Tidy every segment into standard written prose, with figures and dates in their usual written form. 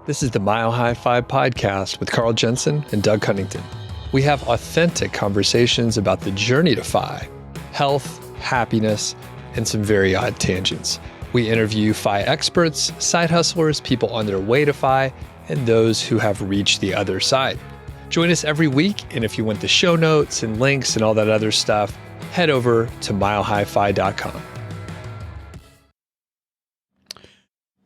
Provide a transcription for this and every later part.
This is the MHFi podcast with Carl Jensen and Doug Cunnington. We have authentic conversations about the journey to Fi, health, happiness, and some very odd tangents. We interview Fi experts, side hustlers, people on their way to Fi, and those who have reached the other side. Join us every week, and if you want the show notes and links and all that other stuff, head over to milehighfi.com.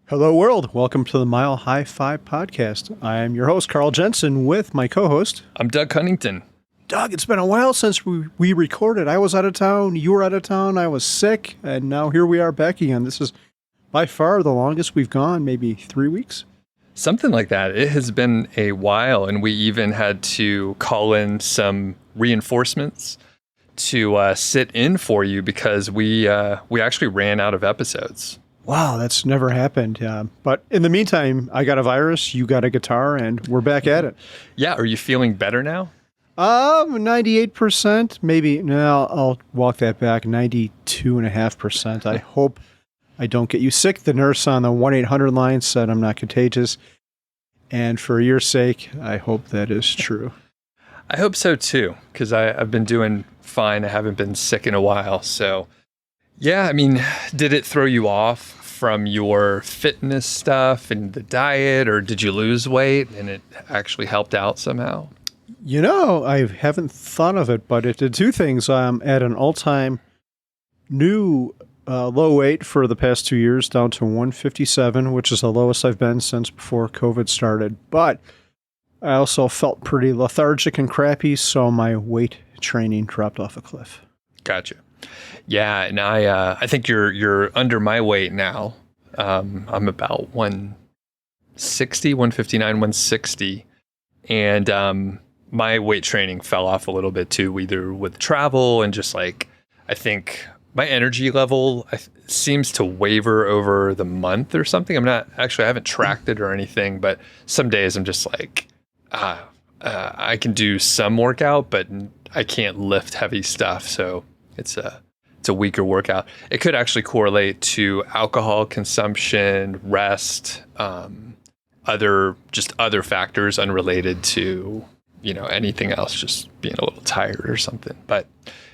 Hello, world. Welcome to the Mile High Fi podcast. I am your host, Carl Jensen, with my co-host. I'm Doug Cunnington. Doug, it's been a while since we recorded. I was out of town. You were out of town. I was sick. And now here we are back again. This is by far the longest we've gone, maybe 3 weeks. Something like that. It has been a while, and we even had to call in some reinforcements to sit in for you because we actually ran out of episodes. Wow, that's never happened. But in the meantime, I got a virus, you got a guitar, and we're back at it. Yeah, are you feeling better now? 98%, maybe. No, I'll walk that back. 92.5%. I hope I don't get you sick. The nurse on the 1-800 line said I'm not contagious. And for your sake, I hope that is true. I hope so too, because I've been doing fine. I haven't been sick in a while. So, yeah, I mean, did it throw you off from your fitness stuff and the diet, or did you lose weight and it actually helped out somehow? You know, I haven't thought of it, but it did two things. I'm at an all-time new low weight for the past 2 years, down to 157, which is the lowest I've been since before COVID started. But I also felt pretty lethargic and crappy, so my weight training dropped off a cliff. Gotcha. Yeah, and I think you're under my weight now. I'm about 160, 159, 160, and my weight training fell off a little bit too, either with travel and just like I think my energy level seems to waver over the month or something. I haven't tracked it or anything, but some days I'm just like, I can do some workout, but I can't lift heavy stuff. So it's a weaker workout. It could actually correlate to alcohol consumption, rest, other factors unrelated to, anything else, just being a little tired or something. But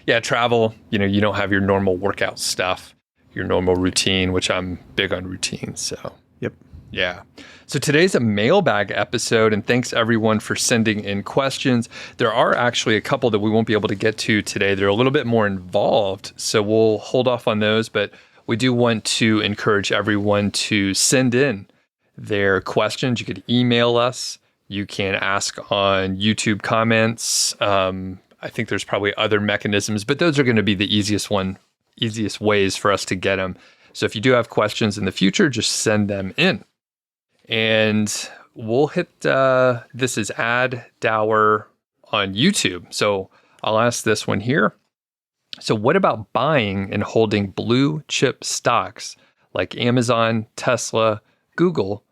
yeah, travel, you don't have your normal workout stuff, your normal routine, which I'm big on routine. So, yep. Yeah. So today's a mailbag episode, and thanks everyone for sending in questions. There are actually a couple that we won't be able to get to today. They're a little bit more involved, so we'll hold off on those, but we do want to encourage everyone to send in their questions. You could email us. You can ask on YouTube comments. I think there's probably other mechanisms, but those are going to be the easiest ways for us to get them. So if you do have questions in the future, just send them in. And we'll hit, this is Ad Dower on YouTube. So I'll ask this one here. So what about buying and holding blue chip stocks like Amazon, Tesla, Google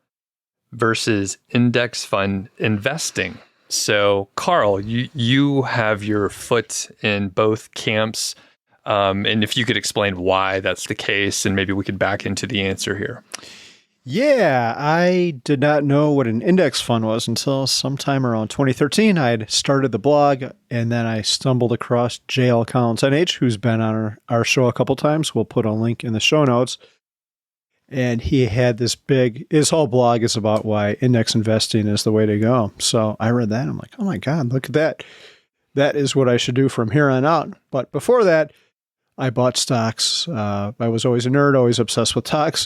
versus index fund investing? So Carl, you have your foot in both camps. And if you could explain why that's the case, and maybe we could back into the answer here. Yeah, I did not know what an index fund was until sometime around 2013. I had started the blog, and then I stumbled across JL Collins NH, who's been on our show a couple times. We'll put a link in the show notes. And he had his whole blog is about why index investing is the way to go. So I read that. I'm like, oh my God, look at that. That is what I should do from here on out. But before that, I bought stocks. I was always a nerd, always obsessed with tech.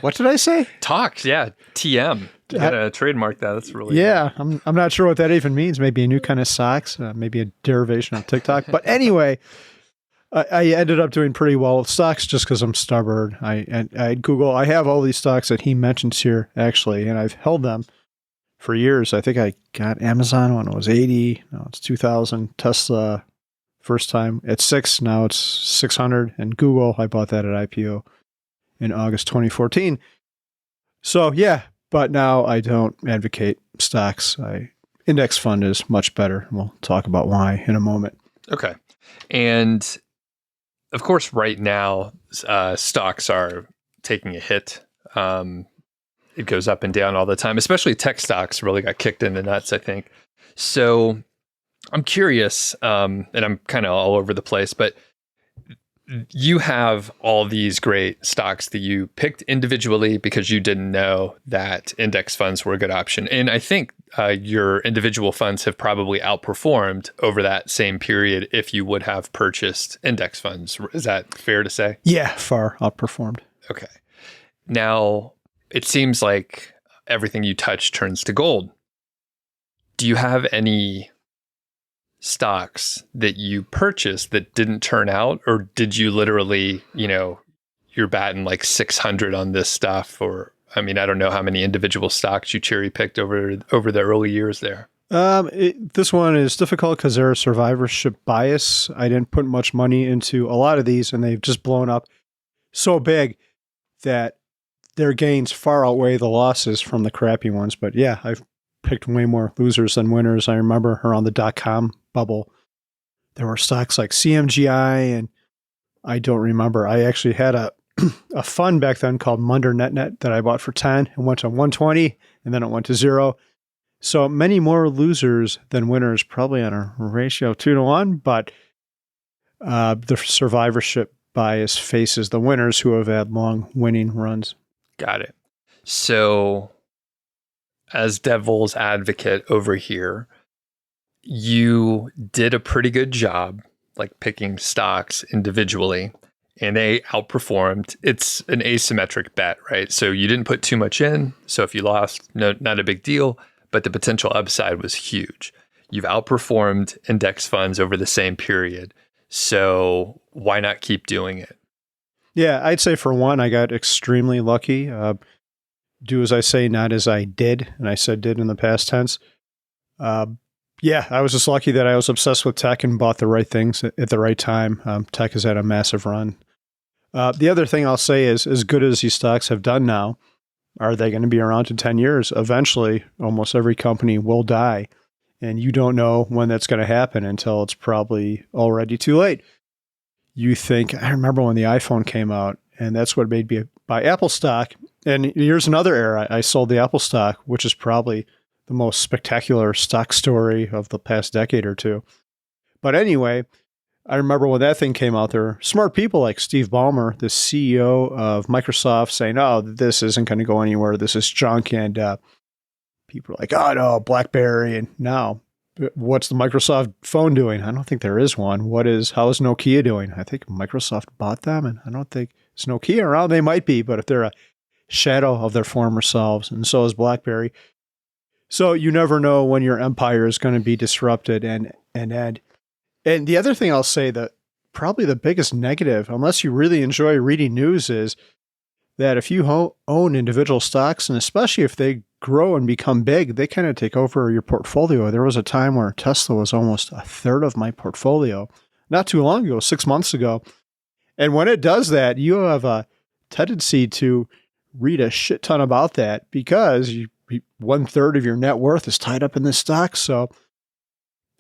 What did I say? Talks, yeah. TM. You gotta trademark that. That's really cool. I'm not sure what that even means. Maybe a new kind of socks, maybe a derivation of TikTok. But anyway, I ended up doing pretty well with stocks just because I'm stubborn. I Google. I have all these stocks that he mentions here actually, and I've held them for years. I think I got Amazon when it was 80. Now it's 2,000. Tesla first time at 6. Now it's 600. And Google, I bought that at IPO in August 2014. So yeah, but now I don't advocate stocks. Index fund is much better. We'll talk about why in a moment. Okay. And of course, right now, stocks are taking a hit. it goes up and down all the time, especially tech stocks really got kicked in the nuts, I think. So I'm curious, and I'm kind of all over the place, but you have all these great stocks that you picked individually because you didn't know that index funds were a good option. And I think your individual funds have probably outperformed over that same period if you would have purchased index funds. Is that fair to say? Yeah, far outperformed. Okay. Now, it seems like everything you touch turns to gold. Do you have any stocks that you purchased that didn't turn out, or did you literally, you're batting like 600 on this stuff? Or, I mean, I don't know how many individual stocks you cherry picked over the early years there. This one is difficult because there's survivorship bias. I didn't put much money into a lot of these, and they've just blown up so big that their gains far outweigh the losses from the crappy ones. But yeah, I've picked way more losers than winners. I remember around the .com bubble, there were stocks like CMGI, and I don't remember. I actually had a fund back then called Munder NetNet that I bought for 10 and went to 120, and then it went to 0. So many more losers than winners, probably on a ratio of 2-1, but the survivorship bias faces the winners who have had long winning runs. Got it. So as devil's advocate over here, you did a pretty good job like picking stocks individually, and they outperformed. It's an asymmetric bet, right? So you didn't put too much in. So if you lost, no, not a big deal, but the potential upside was huge. You've outperformed index funds over the same period. So why not keep doing it? Yeah, I'd say for one, I got extremely lucky. Do as I say, not as I did. And I said did in the past tense. Yeah, I was just lucky that I was obsessed with tech and bought the right things at the right time. Tech has had a massive run. The other thing I'll say is, as good as these stocks have done now, are they going to be around in 10 years? Eventually, almost every company will die. And you don't know when that's going to happen until it's probably already too late. You think, I remember when the iPhone came out, and that's what made me buy Apple stock. And here's another era. I sold the Apple stock, which is probably the most spectacular stock story of the past decade or two. But anyway, I remember when that thing came out, there were smart people like Steve Ballmer, the CEO of Microsoft, saying, oh, this isn't going to go anywhere. This is junk. And people are like, oh, no, BlackBerry. And now, what's the Microsoft phone doing? I don't think there is one. How is Nokia doing? I think Microsoft bought them, and I don't think is Nokia around. They might be, but if they're a shadow of their former selves, and so is BlackBerry. So you never know when your empire is going to be disrupted and end. And the other thing I'll say, that probably the biggest negative, unless you really enjoy reading news, is that if you own individual stocks, and especially if they grow and become big, they kind of take over your portfolio. There was a time where Tesla was almost a third of my portfolio, not too long ago, 6 months ago. And when it does that, you have a tendency to read a shit ton about that because 1/3 of your net worth is tied up in this stock. So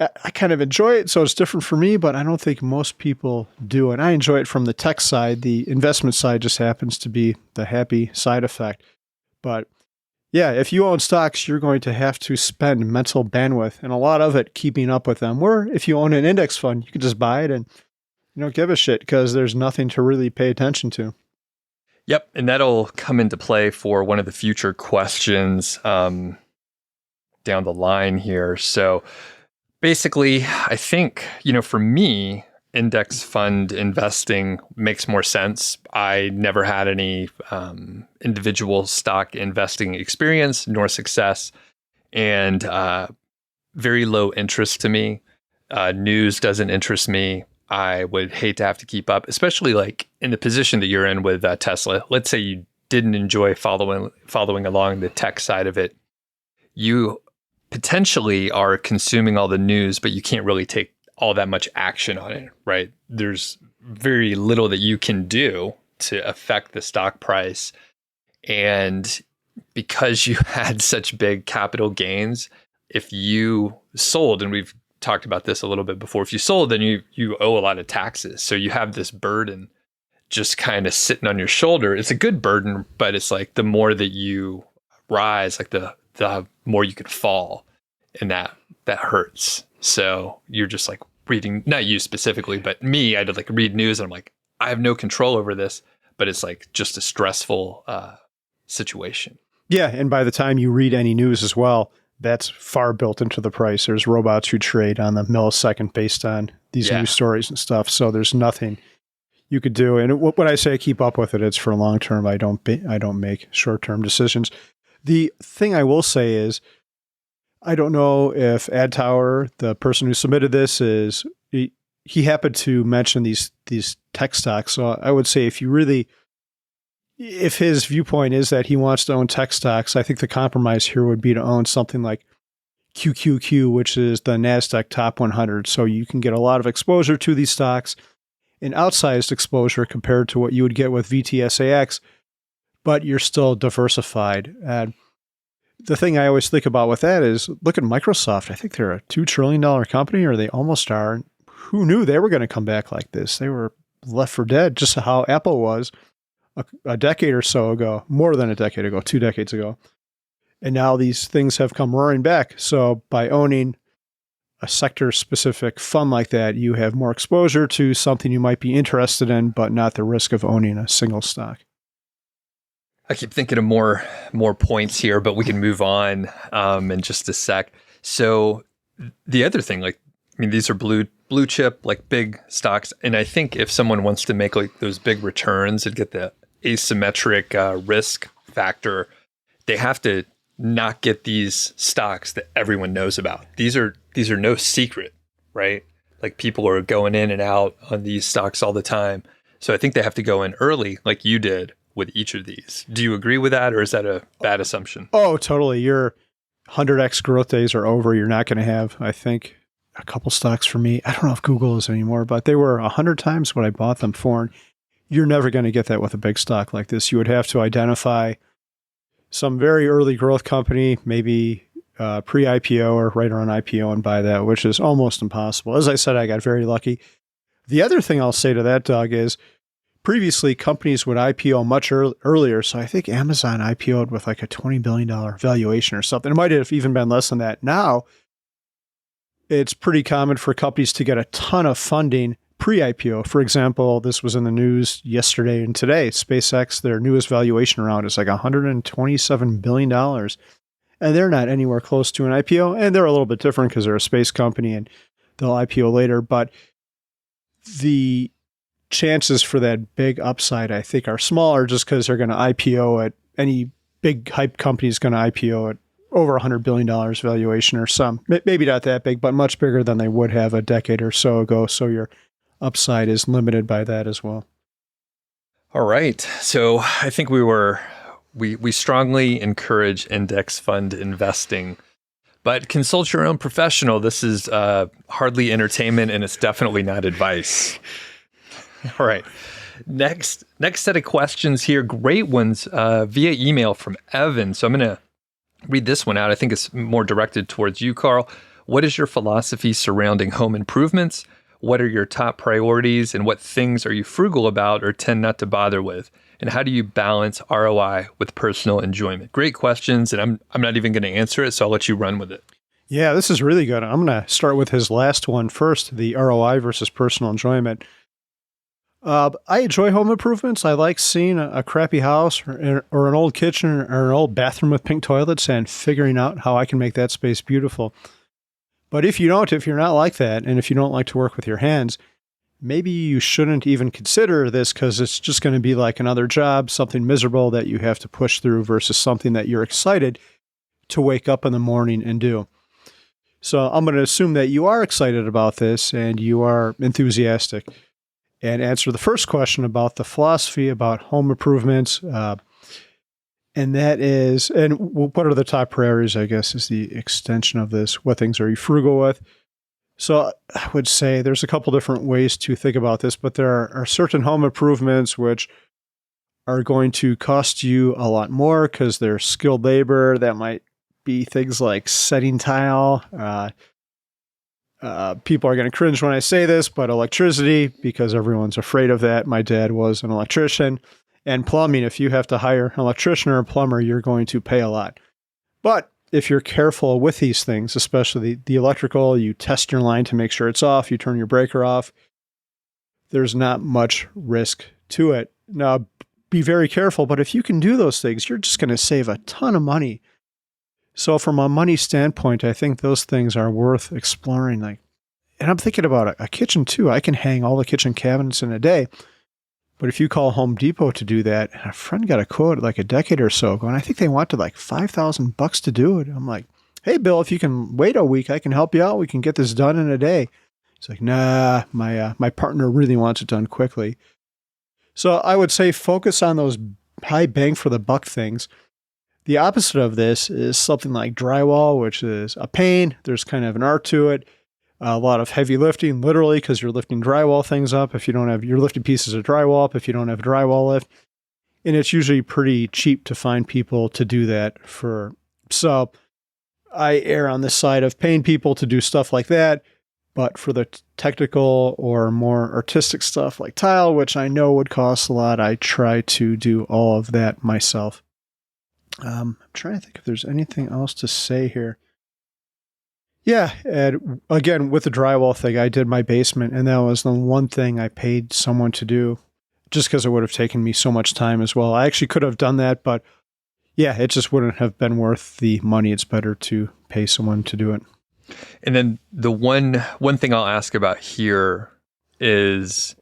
I kind of enjoy it. So it's different for me, but I don't think most people do. And I enjoy it from the tech side. The investment side just happens to be the happy side effect. But yeah, if you own stocks, you're going to have to spend mental bandwidth and a lot of it keeping up with them. Where if you own an index fund, you can just buy it and you don't give a shit because there's nothing to really pay attention to. Yep. And that'll come into play for one of the future questions down the line here. So basically, I think, for me, index fund investing makes more sense. I never had any individual stock investing experience nor success, and very low interest to me. News doesn't interest me. I would hate to have to keep up, especially like in the position that you're in with Tesla. Let's say you didn't enjoy following along the tech side of it. You potentially are consuming all the news, but you can't really take all that much action on it, right? There's very little that you can do to affect the stock price. And because you had such big capital gains, if you sold, and we've talked about this a little bit before, if you sold, then you owe a lot of taxes. So you have this burden just kind of sitting on your shoulder. It's a good burden, but it's like the more that you rise, like the more you could fall, and that hurts. So you're just like reading, not you specifically, but me, I did like read news and I'm like, I have no control over this, but it's like just a stressful situation. Yeah. And by the time you read any news as well, that's far built into the price. There's robots who trade on the millisecond based on these news stories and stuff. So there's nothing you could do. And when I say I keep up with it, it's for long term. I don't make short term decisions. The thing I will say is, I don't know if Ad Tower, the person who submitted this, he happened to mention these tech stocks. So I would say if his viewpoint is that he wants to own tech stocks, I think the compromise here would be to own something like QQQ, which is the NASDAQ Top 100. So you can get a lot of exposure to these stocks, an outsized exposure compared to what you would get with VTSAX, but you're still diversified. And the thing I always think about with that is, look at Microsoft. I think they're a $2 trillion company, or they almost are. Who knew they were going to come back like this? They were left for dead, just how Apple was a decade or so ago, more than a decade ago, 2 decades ago. And now these things have come roaring back. So by owning a sector-specific fund like that, you have more exposure to something you might be interested in, but not the risk of owning a single stock. I keep thinking of more points here, but we can move on in just a sec. So the other thing, like, I mean, these are blue chip, like big stocks. And I think if someone wants to make like those big returns and get the asymmetric risk factor, they have to not get these stocks that everyone knows about. These are no secret, right? Like people are going in and out on these stocks all the time. So I think they have to go in early, like you did with each of these. Do you agree with that, or is that a bad assumption? Oh, totally. Your 100x growth days are over. You're not going to have, I think, a couple stocks for me. I don't know if Google is anymore, but they were 100 times what I bought them for. And you're never going to get that with a big stock like this. You would have to identify some very early growth company, maybe pre-IPO or right around IPO, and buy that, which is almost impossible. As I said, I got very lucky. The other thing I'll say to that, Doug, is previously companies would IPO much earlier. So I think Amazon IPO'd with like a $20 billion valuation or something. It might have even been less than that. Now, it's pretty common for companies to get a ton of funding pre-IPO. For example, this was in the news yesterday and today. SpaceX, their newest valuation round is like $127 billion. And they're not anywhere close to an IPO. And they're a little bit different because they're a space company and they'll IPO later. But the chances for that big upside, I think, are smaller just because they're going to IPO at any big hype company is going to IPO at over $100 billion valuation or some, maybe not that big, but much bigger than they would have a decade or so ago. So your upside is limited by that as well. All right. So I think we strongly encourage index fund investing, but consult your own professional. This is hardly entertainment, and it's definitely not advice. All right. Next set of questions here. Great ones via email from Evan. So I'm going to read this one out. I think it's more directed towards you, Carl. What is your philosophy surrounding home improvements? What are your top priorities, and what things are you frugal about or tend not to bother with? And how do you balance ROI with personal enjoyment? Great questions, and I'm not even going to answer it, so I'll let you run with it. Yeah, this is really good. I'm going to start with his last one first, the ROI versus personal enjoyment. I enjoy home improvements. I like seeing a crappy house or an old kitchen or an old bathroom with pink toilets and figuring out how I can make that space beautiful. But if you're not like that, and if you don't like to work with your hands, maybe you shouldn't even consider this, because it's just going to be like another job, something miserable that you have to push through versus something that you're excited to wake up in the morning and do. So I'm going to assume that you are excited about this and you are enthusiastic. And answer the first question about the philosophy about home improvements. And that is, and what are the top priorities, I guess, is the extension of this. What things are you frugal with? So I would say there's a couple different ways to think about this, but there are certain home improvements which are going to cost you a lot more because they're skilled labor. That might be things like setting tile. People are going to cringe when I say this, but electricity, because everyone's afraid of that. My dad was an electrician, And plumbing, if you have to hire an electrician or a plumber, you're going to pay a lot. But if you're careful with these things, especially the electrical, you test your line to make sure it's off, you turn your breaker off, there's not much risk to it. Now, be very careful, but if you can do those things, you're just going to save a ton of money. So from a money standpoint, I think those things are worth exploring. And I'm thinking about a kitchen too. I can hang all the kitchen cabinets in a day. But if you call Home Depot to do that, and a friend got a quote like a decade or so ago, and I think they wanted like $5,000 to do it. I'm like, hey, Bill, if you can wait a week, I can help you out. We can get this done in a day. He's like, nah, my partner really wants it done quickly. So I would say focus on those high bang for the buck things. The opposite of this is something like drywall, which is a pain. There's kind of an art to it. A lot of heavy lifting, literally, because you're lifting drywall things up. You're lifting pieces of drywall up if you don't have a drywall lift. And it's usually pretty cheap to find people to do that for. So I err on the side of paying people to do stuff like that. But for the technical or more artistic stuff like tile, which I know would cost a lot, I try to do all of that myself. I'm trying to think if there's anything else to say here. Yeah, and again, with the drywall thing, I did my basement, and that was the one thing I paid someone to do, just because it would have taken me so much time as well. I actually could have done that, but yeah, it just wouldn't have been worth the money. It's better to pay someone to do it. And then the one thing I'll ask about here is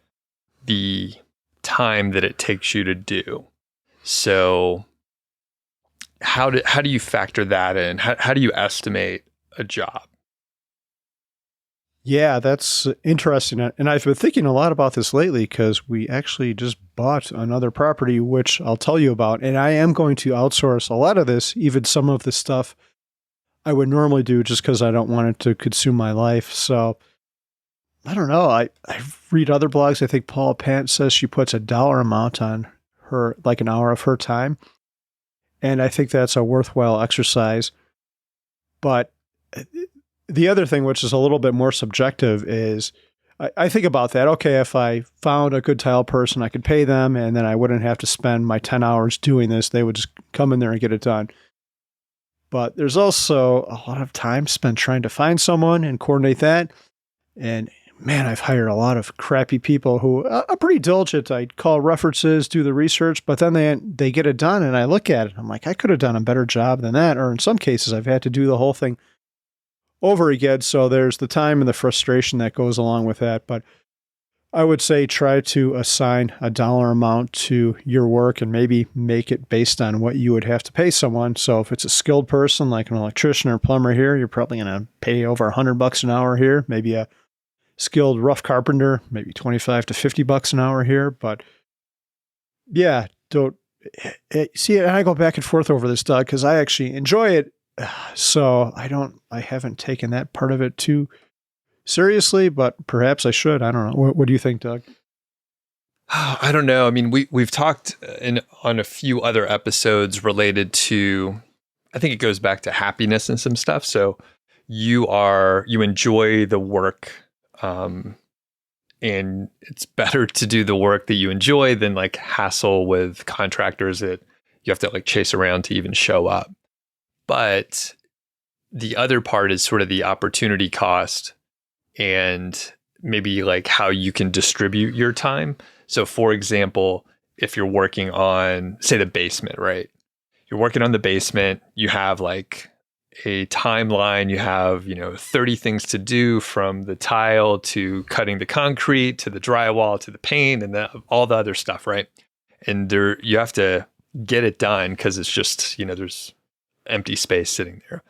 the time that it takes you to do. So how do you factor that in? How do you estimate a job? Yeah, that's interesting. And I've been thinking a lot about this lately because we actually just bought another property, which I'll tell you about. And I am going to outsource a lot of this, even some of the stuff I would normally do just because I don't want it to consume my life. So I don't know. I read other blogs. I think Paula Pant says she puts a dollar amount on her, like an hour of her time. And I think that's a worthwhile exercise. But the other thing, which is a little bit more subjective, is I think about that. Okay, if I found a good tile person, I could pay them, and then I wouldn't have to spend my 10 hours doing this. They would just come in there and get it done. But there's also a lot of time spent trying to find someone and coordinate that. And man, I've hired a lot of crappy people who are pretty diligent. I call references, do the research, but then they get it done, and I look at it. I'm like, I could have done a better job than that. Or in some cases, I've had to do the whole thing over again. So there's the time and the frustration that goes along with that. But I would say try to assign a dollar amount to your work and maybe make it based on what you would have to pay someone. So if it's a skilled person like an electrician or plumber here, you're probably going to pay over $100 an hour here. Maybe a skilled rough carpenter, maybe 25 to $50 an hour here. But yeah, don't see it. And I go back and forth over this, Doug, because I actually enjoy it. So I haven't taken that part of it too seriously, but perhaps I should. I don't know. What do you think, Doug? I don't know. I mean, we've talked on a few other episodes related to, I think it goes back to happiness and some stuff. So you enjoy the work, and it's better to do the work that you enjoy than like hassle with contractors that you have to like chase around to even show up. But the other part is sort of the opportunity cost and maybe like how you can distribute your time. So for example, if you're working on, say, the basement, right? You're working on the basement, you have like a timeline, you have, 30 things to do, from the tile to cutting the concrete to the drywall to the paint and all the other stuff, right? And you have to get it done because it's just, there's empty space sitting there.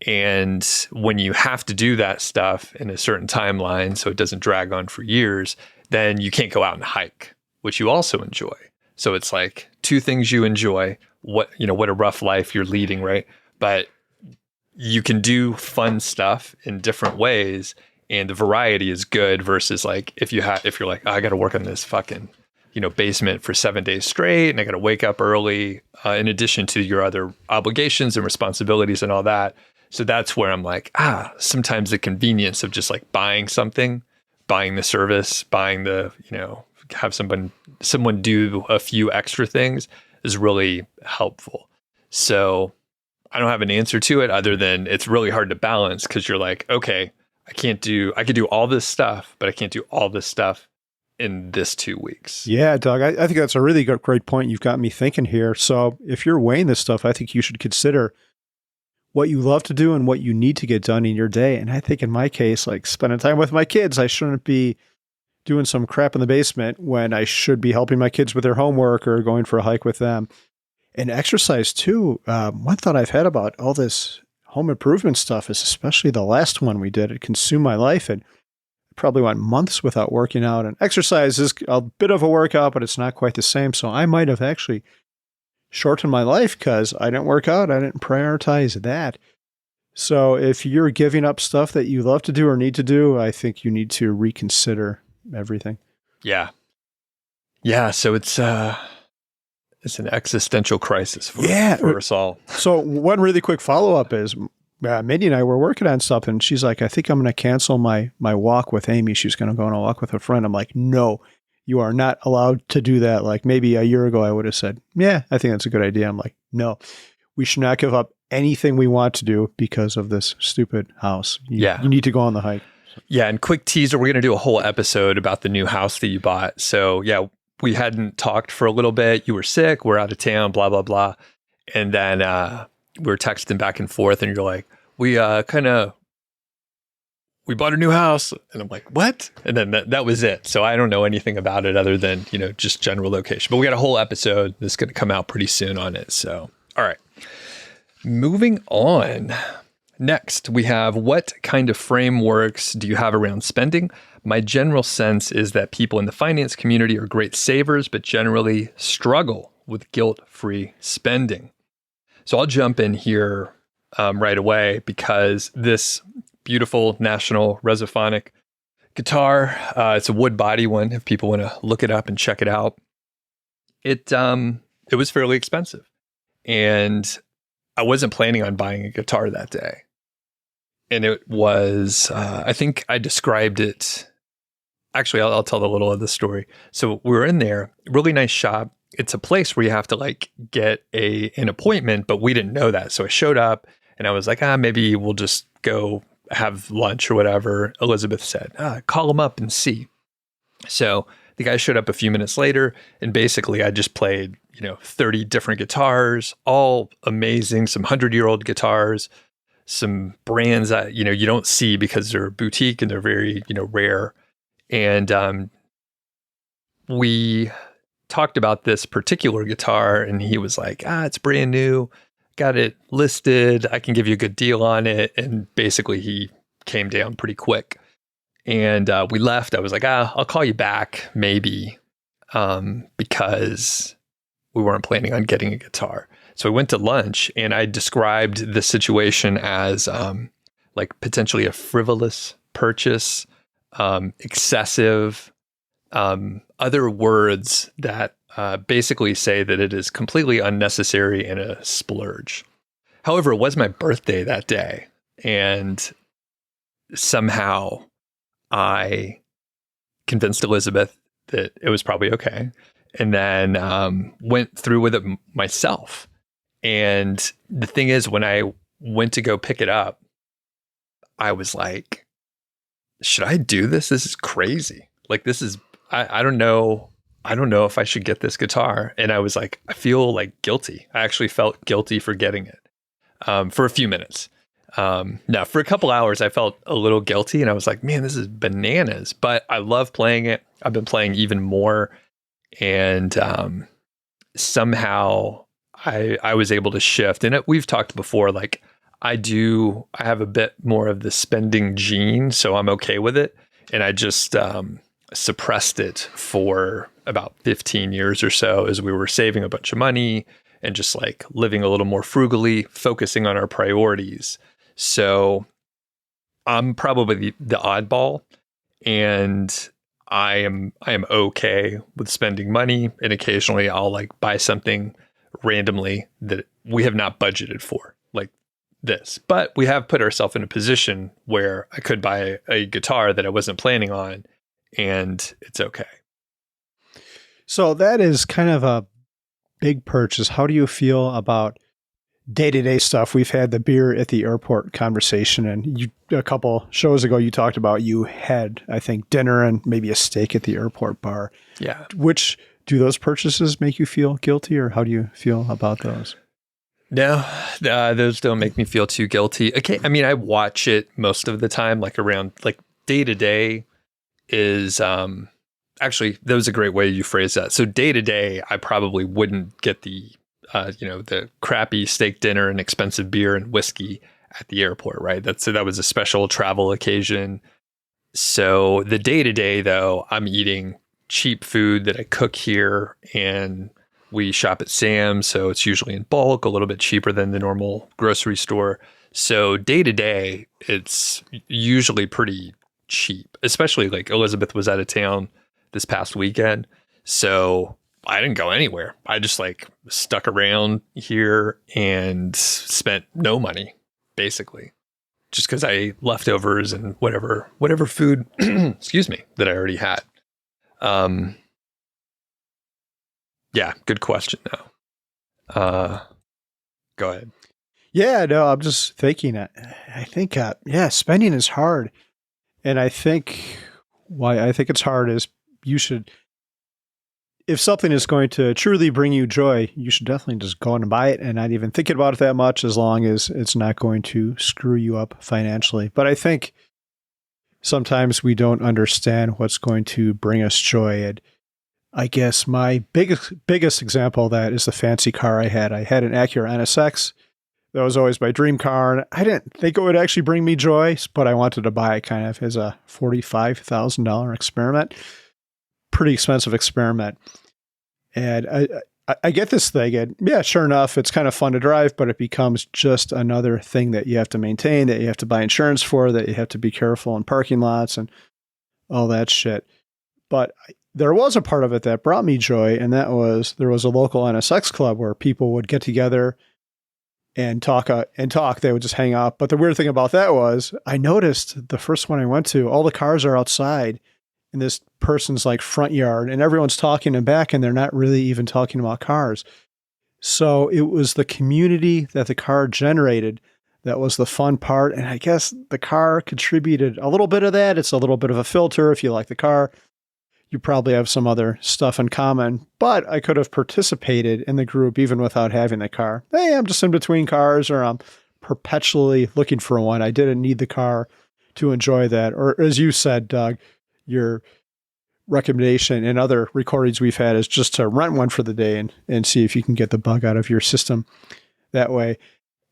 And when you have to do that stuff in a certain timeline so it doesn't drag on for years, then you can't go out and hike, which you also enjoy. So it's like two things you enjoy. What a rough life you're leading, right? But you can do fun stuff in different ways, and the variety is good versus like if you're like, oh, I got to work on this fucking basement for 7 days straight, and I got to wake up early, in addition to your other obligations and responsibilities and all that. So that's where I'm like, sometimes the convenience of just like buying something, buying the service, buying the, have someone do a few extra things is really helpful. So I don't have an answer to it other than it's really hard to balance because you're like, okay, I could do all this stuff, but I can't do all this stuff in this 2 weeks. Yeah, Doug, I think that's a really great point. You've got me thinking here. So if you're weighing this stuff, I think you should consider what you love to do and what you need to get done in your day. And I think in my case, like spending time with my kids, I shouldn't be doing some crap in the basement when I should be helping my kids with their homework or going for a hike with them. And exercise too. One thought I've had about all this home improvement stuff is especially the last one we did. It consumed my life and probably went months without working out. And exercise is a bit of a workout, but it's not quite the same. So I might have actually shortened my life because I didn't work out. I didn't prioritize that. So if you're giving up stuff that you love to do or need to do, I think you need to reconsider everything. Yeah. Yeah. So it's an existential crisis for us all. So one really quick follow-up is Mindy and I were working on something. She's like, I think I'm going to cancel my walk with Amy. She's going to go on a walk with a friend. I'm like, no, you are not allowed to do that. Like maybe a year ago, I would have said, yeah, I think that's a good idea. I'm like, no, we should not give up anything we want to do because of this stupid house. You need to go on the hike. Yeah. And quick teaser, we're going to do a whole episode about the new house that you bought. So yeah, we hadn't talked for a little bit. You were sick. We're out of town, blah, blah, blah. And then we were texting back and forth and you're like, we bought a new house. And I'm like, what? And then that was it. So I don't know anything about it other than, just general location. But we got a whole episode that's going to come out pretty soon on it. So, all right. Moving on. Next, we have what kind of frameworks do you have around spending? My general sense is that people in the finance community are great savers, but generally struggle with guilt-free spending. So I'll jump in here right away because this beautiful National Resophonic guitar, it's a wood body one if people want to look it up and check it out. It was fairly expensive. And I wasn't planning on buying a guitar that day. And it was, I think I described it. Actually, I'll tell a little of the story. So we were in there, really nice shop. It's a place where you have to get an appointment, but we didn't know that. So I showed up and I was like, maybe we'll just go have lunch or whatever. Elizabeth said, call them up and see. So the guy showed up a few minutes later and basically I just played, 30 different guitars, all amazing, some 100-year-old guitars, some brands that, you don't see because they're boutique and they're very, rare. And we talked about this particular guitar and he was like, it's brand new, got it listed, I can give you a good deal on it. And basically he came down pretty quick. And we left. I was like, I'll call you back maybe because we weren't planning on getting a guitar. So we went to lunch and I described the situation as potentially a frivolous purchase, excessive, other words that basically say that it is completely unnecessary and a splurge. However, it was my birthday that day and somehow I convinced Elizabeth that it was probably okay. And then went through with it myself. And the thing is, when I went to go pick it up, I was like, should I do this? This is crazy. This is, I don't know. I don't know if I should get this guitar. And I was like, I feel guilty. I actually felt guilty for getting it for a few minutes. Now, for a couple hours, I felt a little guilty and I was like, man, this is bananas. But I love playing it. I've been playing even more. And somehow I was able to shift. And we've talked before, I have a bit more of the spending gene, so I'm okay with it. And I just suppressed it for about 15 years or so as we were saving a bunch of money and just living a little more frugally, focusing on our priorities. So I'm probably the oddball, and I am okay with spending money, and occasionally I'll buy something randomly that we have not budgeted for, like this. But we have put ourselves in a position where I could buy a guitar that I wasn't planning on, and it's okay. So that is kind of a big purchase. How do you feel about day-to-day stuff? We've had the beer at the airport conversation, and a couple shows ago you talked about you had, I think, dinner and maybe a steak at the airport bar. Yeah. Which, do those purchases make you feel guilty, or how do you feel about those? No, those don't make me feel too guilty. Okay, I mean, I watch it most of the time, like around like day to day is actually that was a great way you phrase that. So day to day, I probably wouldn't get the the crappy steak dinner and expensive beer and whiskey at the airport, right? That was a special travel occasion. So the day to day though, I'm eating cheap food that I cook here, and we shop at Sam's, so it's usually in bulk, a little bit cheaper than the normal grocery store. So day to day, it's usually pretty cheap, especially like Elizabeth was out of town this past weekend. So I didn't go anywhere. I just like stuck around here and spent no money, basically, just because I ate leftovers and whatever food, excuse me, that I already had. Yeah, good question though. Go ahead. Yeah, no, I'm just thinking. I think, spending is hard, and I think why I think it's hard is you should, if something is going to truly bring you joy, you should definitely just go and buy it and not even think about it that much, as long as it's not going to screw you up financially. But I think sometimes we don't understand what's going to bring us joy. And I guess my biggest example of that is the fancy car I had. I had an Acura NSX. That was always my dream car. And I didn't think it would actually bring me joy, but I wanted to buy it kind of as a $45,000 experiment. Pretty expensive experiment. And I get this thing, and yeah, sure enough, it's kind of fun to drive, but it becomes just another thing that you have to maintain, that you have to buy insurance for, that you have to be careful in parking lots and all that shit. But there was a part of it that brought me joy, and that was there was a local NSX club where people would get together and talk. They would just hang out. But the weird thing about that was I noticed the first one I went to, all the cars are outside in this person's like front yard, and everyone's talking in back, and they're not really even talking about cars. So it was the community that the car generated that was the fun part. And I guess the car contributed a little bit of that. It's a little bit of a filter. If you like the car, you probably have some other stuff in common, but I could have participated in the group even without having the car. Hey, I'm just in between cars, or I'm perpetually looking for one. I didn't need the car to enjoy that. Or as you said, Doug, your recommendation in other recordings we've had is just to rent one for the day and see if you can get the bug out of your system that way.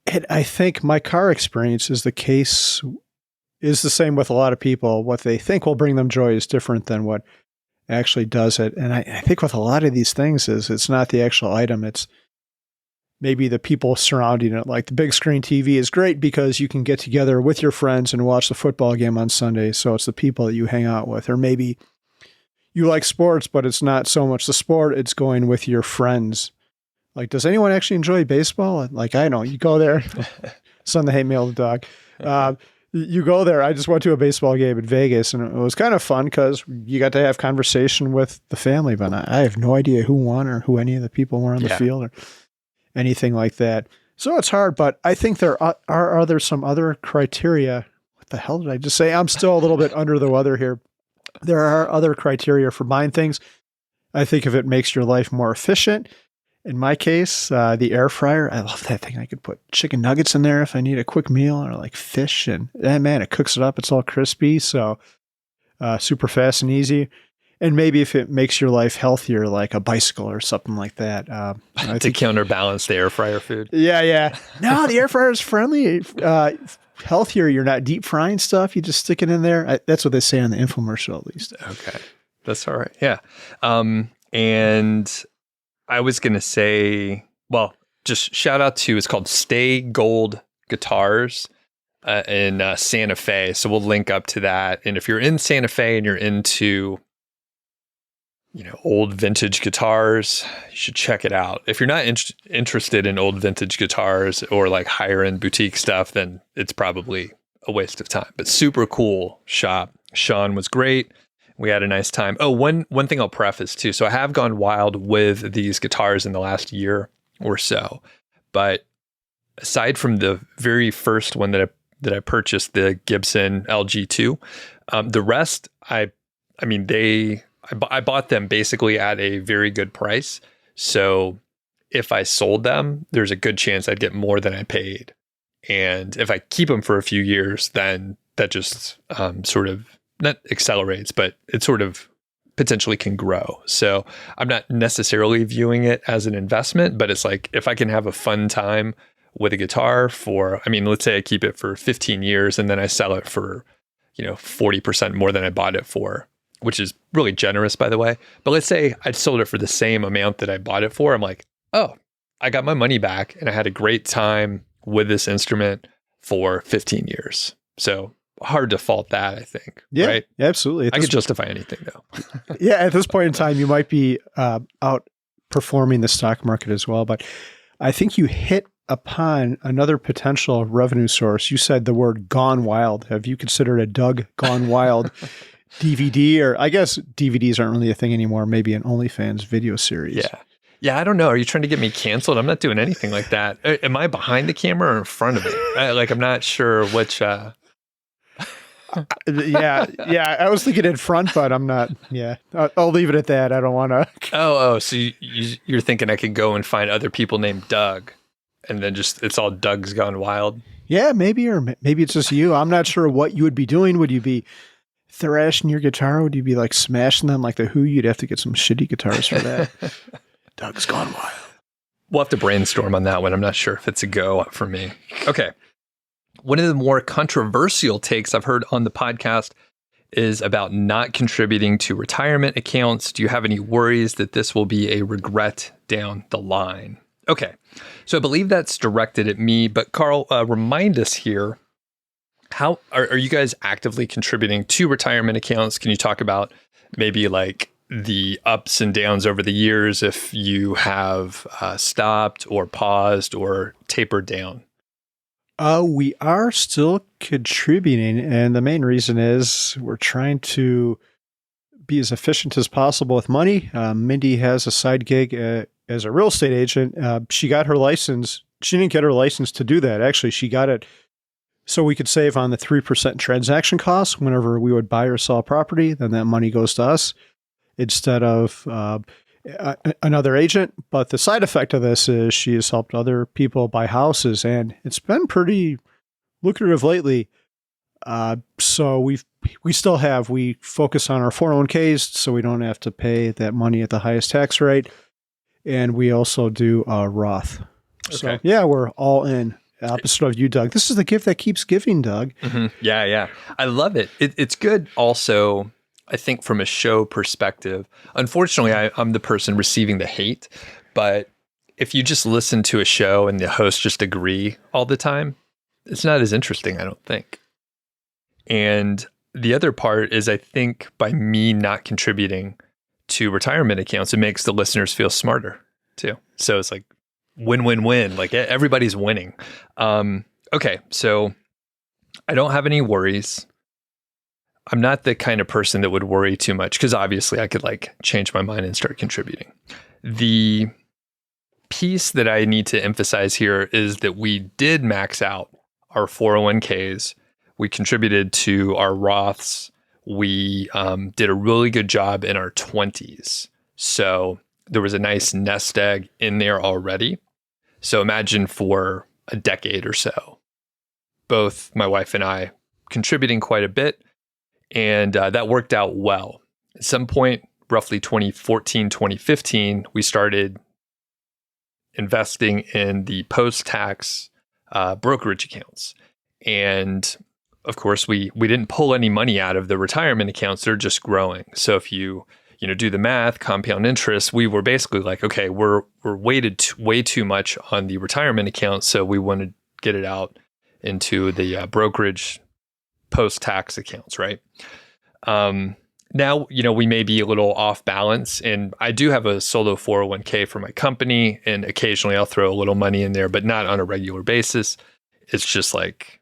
And I think my car experience is the same with a lot of people. What they think will bring them joy is different than what actually does it. And I think with a lot of these things is it's not the actual item. It's maybe the people surrounding it. Like the big screen TV is great because you can get together with your friends and watch the football game on Sunday. So it's the people that you hang out with. Or maybe you like sports, but it's not so much the sport, it's going with your friends. Like, does anyone actually enjoy baseball? Like, I know, you go there. Send the hate mail to Doug. You go there. I just went to a baseball game in Vegas, and it was kind of fun because you got to have conversation with the family, but I have no idea who won or who any of the people were on the field or anything like that. So it's hard, but I think there are some other criteria. What the hell did I just say? I'm still a little bit under the weather here. There are other criteria for buying things. I think if it makes your life more efficient. In my case, the air fryer, I love that thing. I could put chicken nuggets in there if I need a quick meal, or like fish, and man, it cooks it up. It's all crispy, so super fast and easy. And maybe if it makes your life healthier, like a bicycle or something like that. To counterbalance the air fryer food. Yeah. No, the air fryer is friendly, healthier. You're not deep frying stuff. You just stick it in there. That's what they say on the infomercial, at least. Okay. That's all right. Yeah. And I was going to say, well, just shout out to, it's called Stay Gold Guitars in Santa Fe. So we'll link up to that. And if you're in Santa Fe and you're into, old vintage guitars, you should check it out. If you're not interested in old vintage guitars or like higher end boutique stuff, then it's probably a waste of time. But super cool shop. Sean was great. We had a nice time. Oh, one thing I'll preface too. So I have gone wild with these guitars in the last year or so, but aside from the very first one that I purchased, the Gibson LG2, the rest I bought them basically at a very good price. So if I sold them, there's a good chance I'd get more than I paid. And if I keep them for a few years, then that just sort of not accelerates, but it sort of potentially can grow. So I'm not necessarily viewing it as an investment, but it's like if I can have a fun time with a guitar for, let's say I keep it for 15 years and then I sell it for, 40% more than I bought it for, which is really generous, by the way. But let's say I sold it for the same amount that I bought it for. I'm like, oh, I got my money back and I had a great time with this instrument for 15 years. So hard to fault that, I think. Yeah, right? Absolutely. I could justify anything though. Yeah, at this point in time, you might be outperforming the stock market as well. But I think you hit upon another potential revenue source. You said the word gone wild. Have you considered a Doug Gone Wild DVD? Or I guess DVDs aren't really a thing anymore. Maybe an OnlyFans video series. Yeah. Yeah, I don't know. Are you trying to get me canceled? I'm not doing anything like that. Am I behind the camera or in front of it? I'm not sure which... Yeah. I was thinking in front, but I'm not. Yeah. I'll leave it at that. I don't want to. Oh, so you're thinking I could go and find other people named Doug and then it's all Doug's Gone Wild? Yeah, maybe, or maybe it's just you. I'm not sure what you would be doing. Would you be thrashing your guitar? Would you be like smashing them like the Who? You'd have to get some shitty guitars for that. Doug's Gone Wild. We'll have to brainstorm on that one. I'm not sure if it's a go for me. Okay. One of the more controversial takes I've heard on the podcast is about not contributing to retirement accounts. Do you have any worries that this will be a regret down the line? Okay. So I believe that's directed at me, but Carl, remind us here, how are you guys actively contributing to retirement accounts? Can you talk about maybe like the ups and downs over the years if you have stopped or paused or tapered down? We are still contributing, and the main reason is we're trying to be as efficient as possible with money. Mindy has a side gig as a real estate agent. She got her license. She didn't get her license to do that. Actually, she got it so we could save on the 3% transaction costs whenever we would buy or sell a property. Then that money goes to us instead of another agent. But the side effect of this is she has helped other people buy houses, and it's been pretty lucrative lately. So we focus on our 401ks so we don't have to pay that money at the highest tax rate. And we also do Roth. Okay. So yeah, we're all in. Opposite of you, Doug. This is the gift that keeps giving, Doug. Mm-hmm. Yeah. I love it. It's good also, I think, from a show perspective. Unfortunately, I'm the person receiving the hate, but if you just listen to a show and the hosts just agree all the time, it's not as interesting, I don't think. And the other part is, I think by me not contributing to retirement accounts, it makes the listeners feel smarter too. So it's like win-win-win, like everybody's winning. Okay, so I don't have any worries. I'm not the kind of person that would worry too much because obviously I could like change my mind and start contributing. The piece that I need to emphasize here is that we did max out our 401ks. We contributed to our Roths. We did a really good job in our 20s. So there was a nice nest egg in there already. So imagine for a decade or so, both my wife and I contributing quite a bit. And that worked out well. At some point, roughly 2014, 2015, we started investing in the post-tax brokerage accounts. And of course, we didn't pull any money out of the retirement accounts. They're just growing. So if you do the math, compound interest, we were basically like, okay, we're weighted way too much on the retirement accounts. So we want to get it out into the brokerage post-tax accounts, right? Now, we may be a little off balance, and I do have a solo 401k for my company, and occasionally I'll throw a little money in there, but not on a regular basis. It's just like,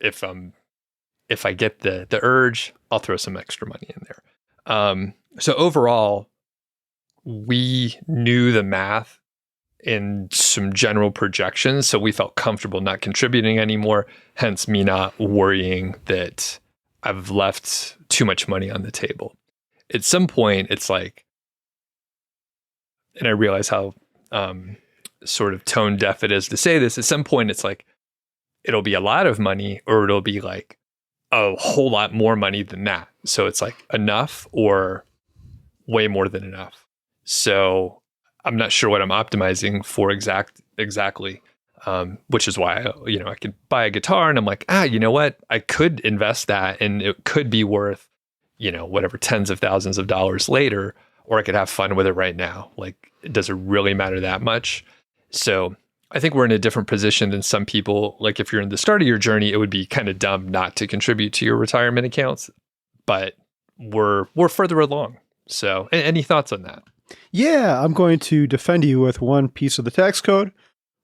if I get the urge, I'll throw some extra money in there. So overall, we knew the math in some general projections, so we felt comfortable not contributing anymore, hence me not worrying that I've left too much money on the table. At some point, it's like, and I realize how sort of tone deaf it is to say this, at some point it's like, it'll be a lot of money or it'll be like a whole lot more money than that. So it's like enough or way more than enough. So I'm not sure what I'm optimizing for exactly, which is why I could buy a guitar and I'm like, you know what? I could invest that and it could be worth, whatever, tens of thousands of dollars later, or I could have fun with it right now. Like, does it really matter that much? So I think we're in a different position than some people. Like if you're in the start of your journey, it would be kind of dumb not to contribute to your retirement accounts, but we're further along. So any thoughts on that? Yeah, I'm going to defend you with one piece of the tax code,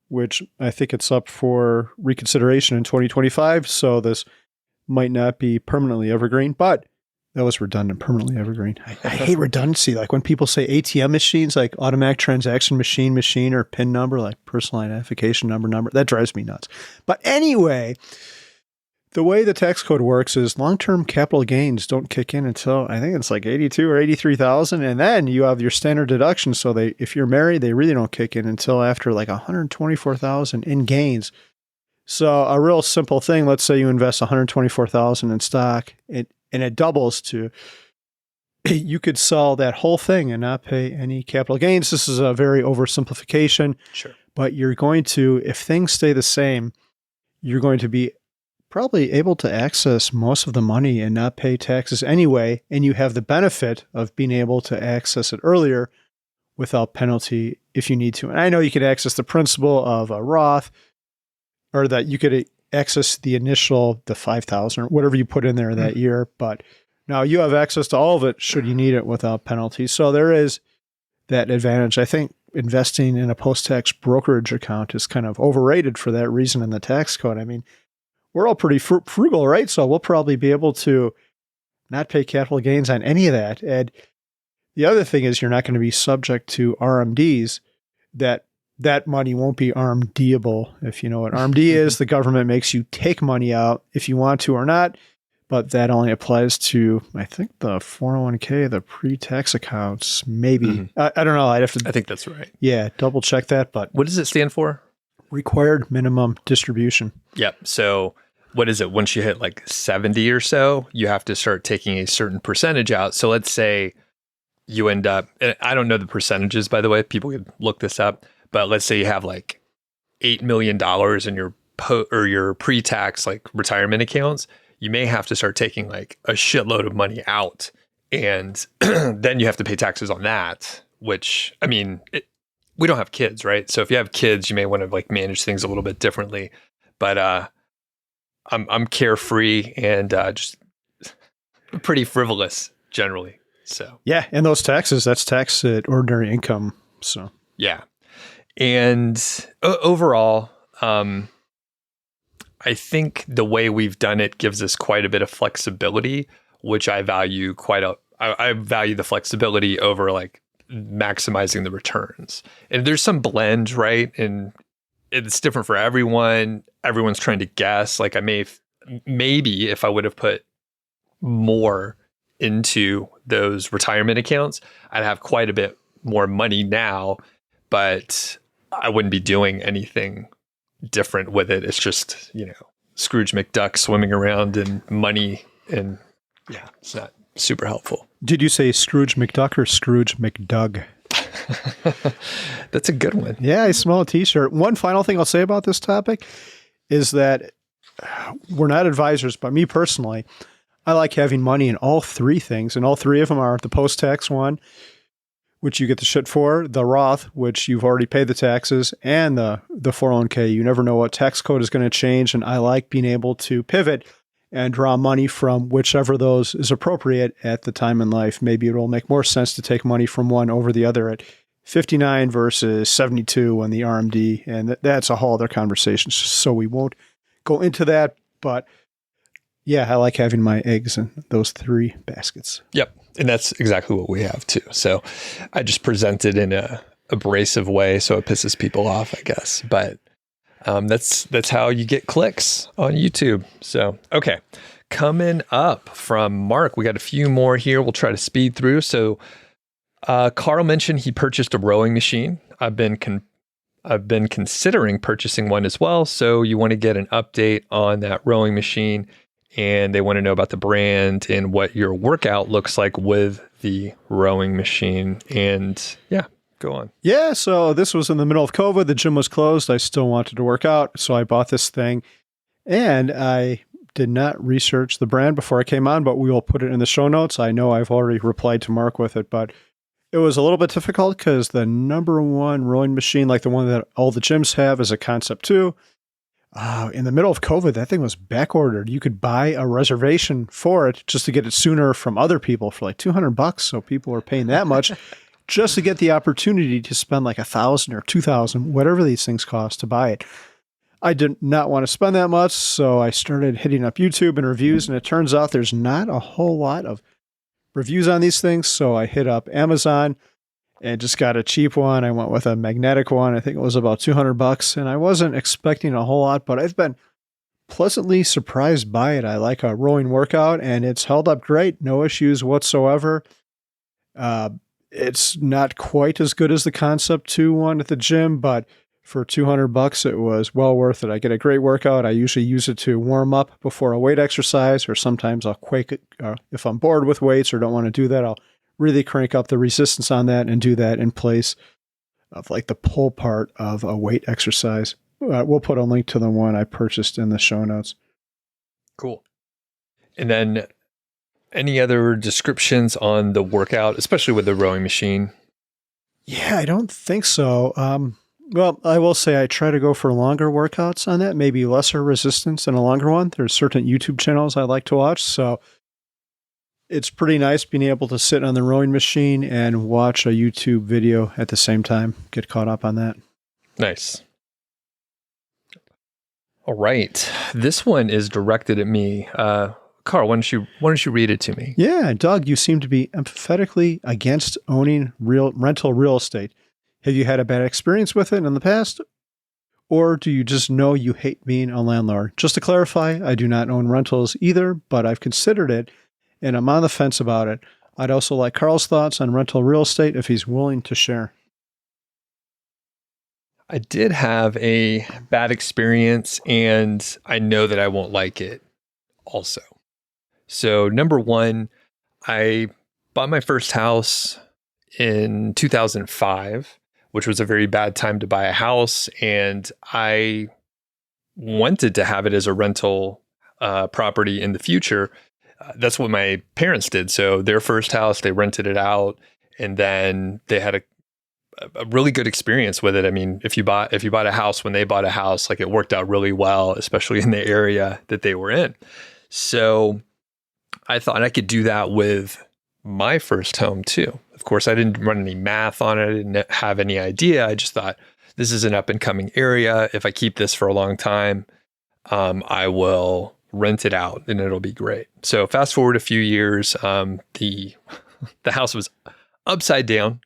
which I think it's up for reconsideration in 2025. So this might not be permanently evergreen, but that was redundant, permanently evergreen. I hate redundancy. Like when people say ATM machines, like automatic transaction machine, or PIN number, like personal identification number, that drives me nuts. But anyway, the way the tax code works is long-term capital gains don't kick in until I think it's like 82 or 83,000. And then you have your standard deduction. So if you're married, they really don't kick in until after like 124,000 in gains. So a real simple thing, let's say you invest 124,000 in stock and it doubles to, you could sell that whole thing and not pay any capital gains. This is a very oversimplification. Sure. But you're going to, if things stay the same, you're going to be probably able to access most of the money and not pay taxes anyway. And you have the benefit of being able to access it earlier without penalty if you need to. And I know you could access the principal of a Roth, or that you could access the initial, the 5,000 or whatever you put in there that year. But now you have access to all of it should you need it without penalty. So there is that advantage. I think investing in a post-tax brokerage account is kind of overrated for that reason in the tax code. I mean, we're all pretty frugal, right? So we'll probably be able to not pay capital gains on any of that. And the other thing is you're not going to be subject to RMDs. That money won't be RMDable. If you know what RMD is, the government makes you take money out if you want to or not. But that only applies to, I think, the 401k, the pre-tax accounts, maybe. Mm-hmm. I don't know. I think that's right. Yeah, double check that. But what does it stand for? Required minimum distribution. Yep. So what is it? Once you hit like 70 or so, you have to start taking a certain percentage out. So let's say you end up, and I don't know the percentages, by the way, people could look this up, but let's say you have like $8 million in your pre-tax like retirement accounts. You may have to start taking like a shitload of money out, and then you have to pay taxes on that, which, I mean, we don't have kids, right? So if you have kids, you may want to like manage things a little bit differently. But I'm carefree and just pretty frivolous generally. So yeah, and those taxes, that's tax at ordinary income. So yeah, and overall, I think the way we've done it gives us quite a bit of flexibility, which I value I value the flexibility over like maximizing the returns. And there's some blend, right? And it's different for everyone. Everyone's trying to guess. Like maybe if I would have put more into those retirement accounts, I'd have quite a bit more money now, but I wouldn't be doing anything different with it. It's just, Scrooge McDuck swimming around in money, and yeah, it's not super helpful. Did you say Scrooge McDuck or Scrooge McDug? That's a good one. Yeah, I smell a t-shirt. One final thing I'll say about this topic is that we're not advisors, but me personally, I like having money in all three things, and all three of them are the post-tax one, which you get the shit for, the Roth, which you've already paid the taxes, and the 401k. You never know what tax code is going to change, and I like being able to pivot and draw money from whichever of those is appropriate at the time in life. Maybe it will make more sense to take money from one over the other at 59 versus 72 on the RMD, and that's a whole other conversation, so we won't go into that. But yeah, I like having my eggs in those three baskets. Yep. And that's exactly what we have too. So I just present it in a abrasive way so it pisses people off, I guess. But that's how you get clicks on YouTube. So, okay. Coming up from Mark, we got a few more here. We'll try to speed through. So Carl mentioned he purchased a rowing machine. I've been considering purchasing one as well. So you want to get an update on that rowing machine, and they want to know about the brand and what your workout looks like with the rowing machine. And yeah, go on. Yeah, so this was in the middle of COVID. The gym was closed. I still wanted to work out, so I bought this thing. And I did not research the brand before I came on, but we will put it in the show notes. I know I've already replied to Mark with it, but it was a little bit difficult because the number one rowing machine, like the one that all the gyms have, is a Concept 2. In the middle of COVID, that thing was back ordered. You could buy a reservation for it just to get it sooner from other people for like $200. So people were paying that much just to get the opportunity to spend like $1,000 or $2,000, whatever these things cost, to buy it. I did not want to spend that much, so I started hitting up YouTube and reviews, and it turns out there's not a whole lot of reviews on these things. So I hit up Amazon and just got a cheap one. I went with a magnetic one. I think it was about $200, and I wasn't expecting a whole lot, but I've been pleasantly surprised by it. I like a rowing workout, and it's held up great. No issues whatsoever. It's not quite as good as the Concept 2 one at the gym, but for $200, it was well worth it. I get a great workout. I usually use it to warm up before a weight exercise, or sometimes I'll if I'm bored with weights or don't want to do that, I'll really crank up the resistance on that and do that in place of like the pull part of a weight exercise. We'll put a link to the one I purchased in the show notes. Cool. And then any other descriptions on the workout, especially with the rowing machine? Yeah, I don't think so. Well, I will say I try to go for longer workouts on that, maybe lesser resistance than a longer one. There's certain YouTube channels I like to watch, so it's pretty nice being able to sit on the rowing machine and watch a YouTube video at the same time, get caught up on that. Nice. All right. This one is directed at me. Carl, why don't you read it to me? Yeah, Doug, you seem to be emphatically against owning rental real estate. Have you had a bad experience with it in the past? Or do you just know you hate being a landlord? Just to clarify, I do not own rentals either, but I've considered it, and I'm on the fence about it. I'd also like Carl's thoughts on rental real estate if he's willing to share. I did have a bad experience, and I know that I won't like it also. So number one, I bought my first house in 2005, which was a very bad time to buy a house. And I wanted to have it as a rental property in the future. That's what my parents did. So their first house, they rented it out, and then they had a really good experience with it. I mean, if you bought a house when they bought a house, like it worked out really well, especially in the area that they were in. So I thought I could do that with my first home too. Of course, I didn't run any math on it. I didn't have any idea. I just thought this is an up and coming area. If I keep this for a long time, I will rent it out and it'll be great. So fast forward a few years, the house was upside down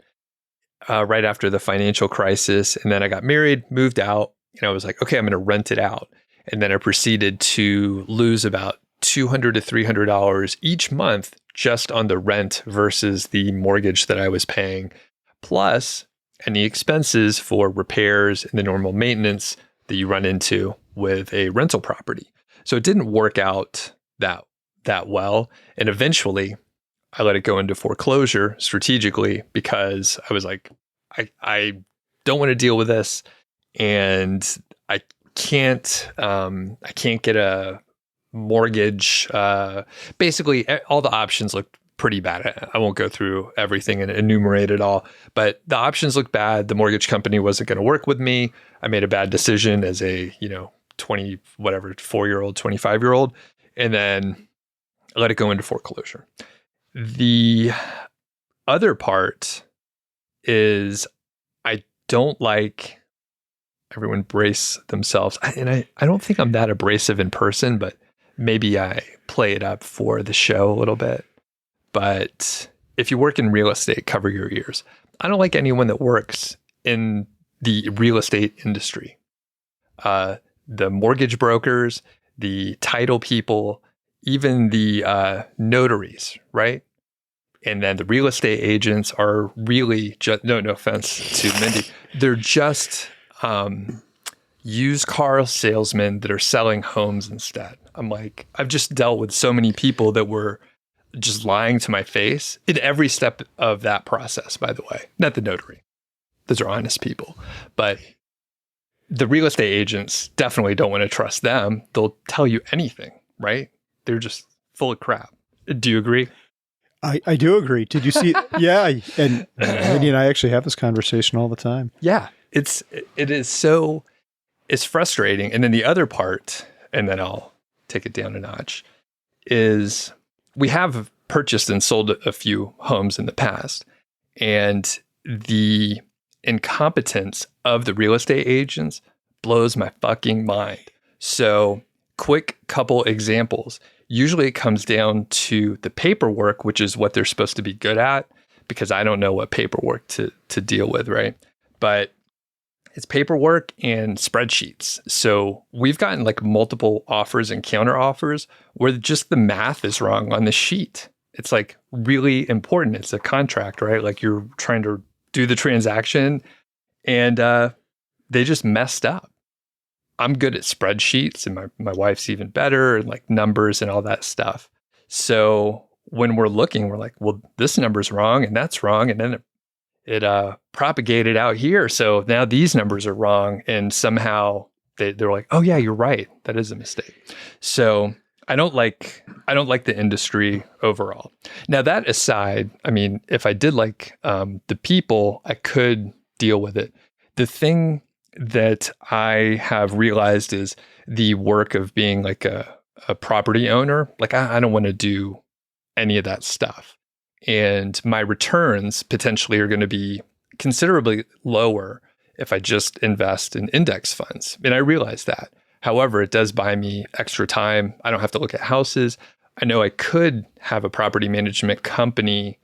right after the financial crisis. And then I got married, moved out, and I was like, okay, I'm going to rent it out. And then I proceeded to lose about $200 to $300 each month just on the rent versus the mortgage that I was paying, plus any expenses for repairs and the normal maintenance that you run into with a rental property. So it didn't work out that well. And eventually I let it go into foreclosure strategically because I was like, I don't want to deal with this. And I can't get a mortgage. Basically, all the options looked pretty bad. I won't go through everything and enumerate it all, but the options looked bad. The mortgage company wasn't going to work with me. I made a bad decision as a 4-year-old, 25-year-old, and then I let it go into foreclosure. The other part is I don't like everyone brace themselves. And I don't think I'm that abrasive in person, but maybe I play it up for the show a little bit. But if you work in real estate, cover your ears. I don't like anyone that works in the real estate industry. The mortgage brokers, the title people, even the notaries, right? And then the real estate agents are really just, no offense to Mindy, they're just used car salesmen that are selling homes instead. I'm like, I've just dealt with so many people that were just lying to my face in every step of that process, by the way. Not the notary. Those are honest people. But the real estate agents definitely don't want to trust them. They'll tell you anything, right? They're just full of crap. Do you agree? I do agree. Did you see? Yeah. And Andy and I actually have this conversation all the time. Yeah. It's frustrating. And then the other part, and then I'll take it down a notch, is we have purchased and sold a few homes in the past. And the incompetence of the real estate agents blows my fucking mind. So, quick couple examples. Usually it comes down to the paperwork, which is what they're supposed to be good at, because I don't know what paperwork to deal with, right? But it's paperwork and spreadsheets. So we've gotten like multiple offers and counter offers where just the math is wrong on the sheet. It's like really important. It's a contract, right? Like you're trying to do the transaction and they just messed up. I'm good at spreadsheets and my wife's even better and like numbers and all that stuff. So when we're looking, we're like, well, this number's wrong and that's wrong. And then it propagated out here. So now these numbers are wrong. And somehow they're like, oh yeah, you're right. That is a mistake. So I don't like the industry overall. Now that aside, I mean, if I did like the people, I could deal with it. The thing that I have realized is the work of being like a property owner. Like I don't want to do any of that stuff. And my returns potentially are going to be considerably lower if I just invest in index funds. And I realize that. However, it does buy me extra time. I don't have to look at houses. I know I could have a property management company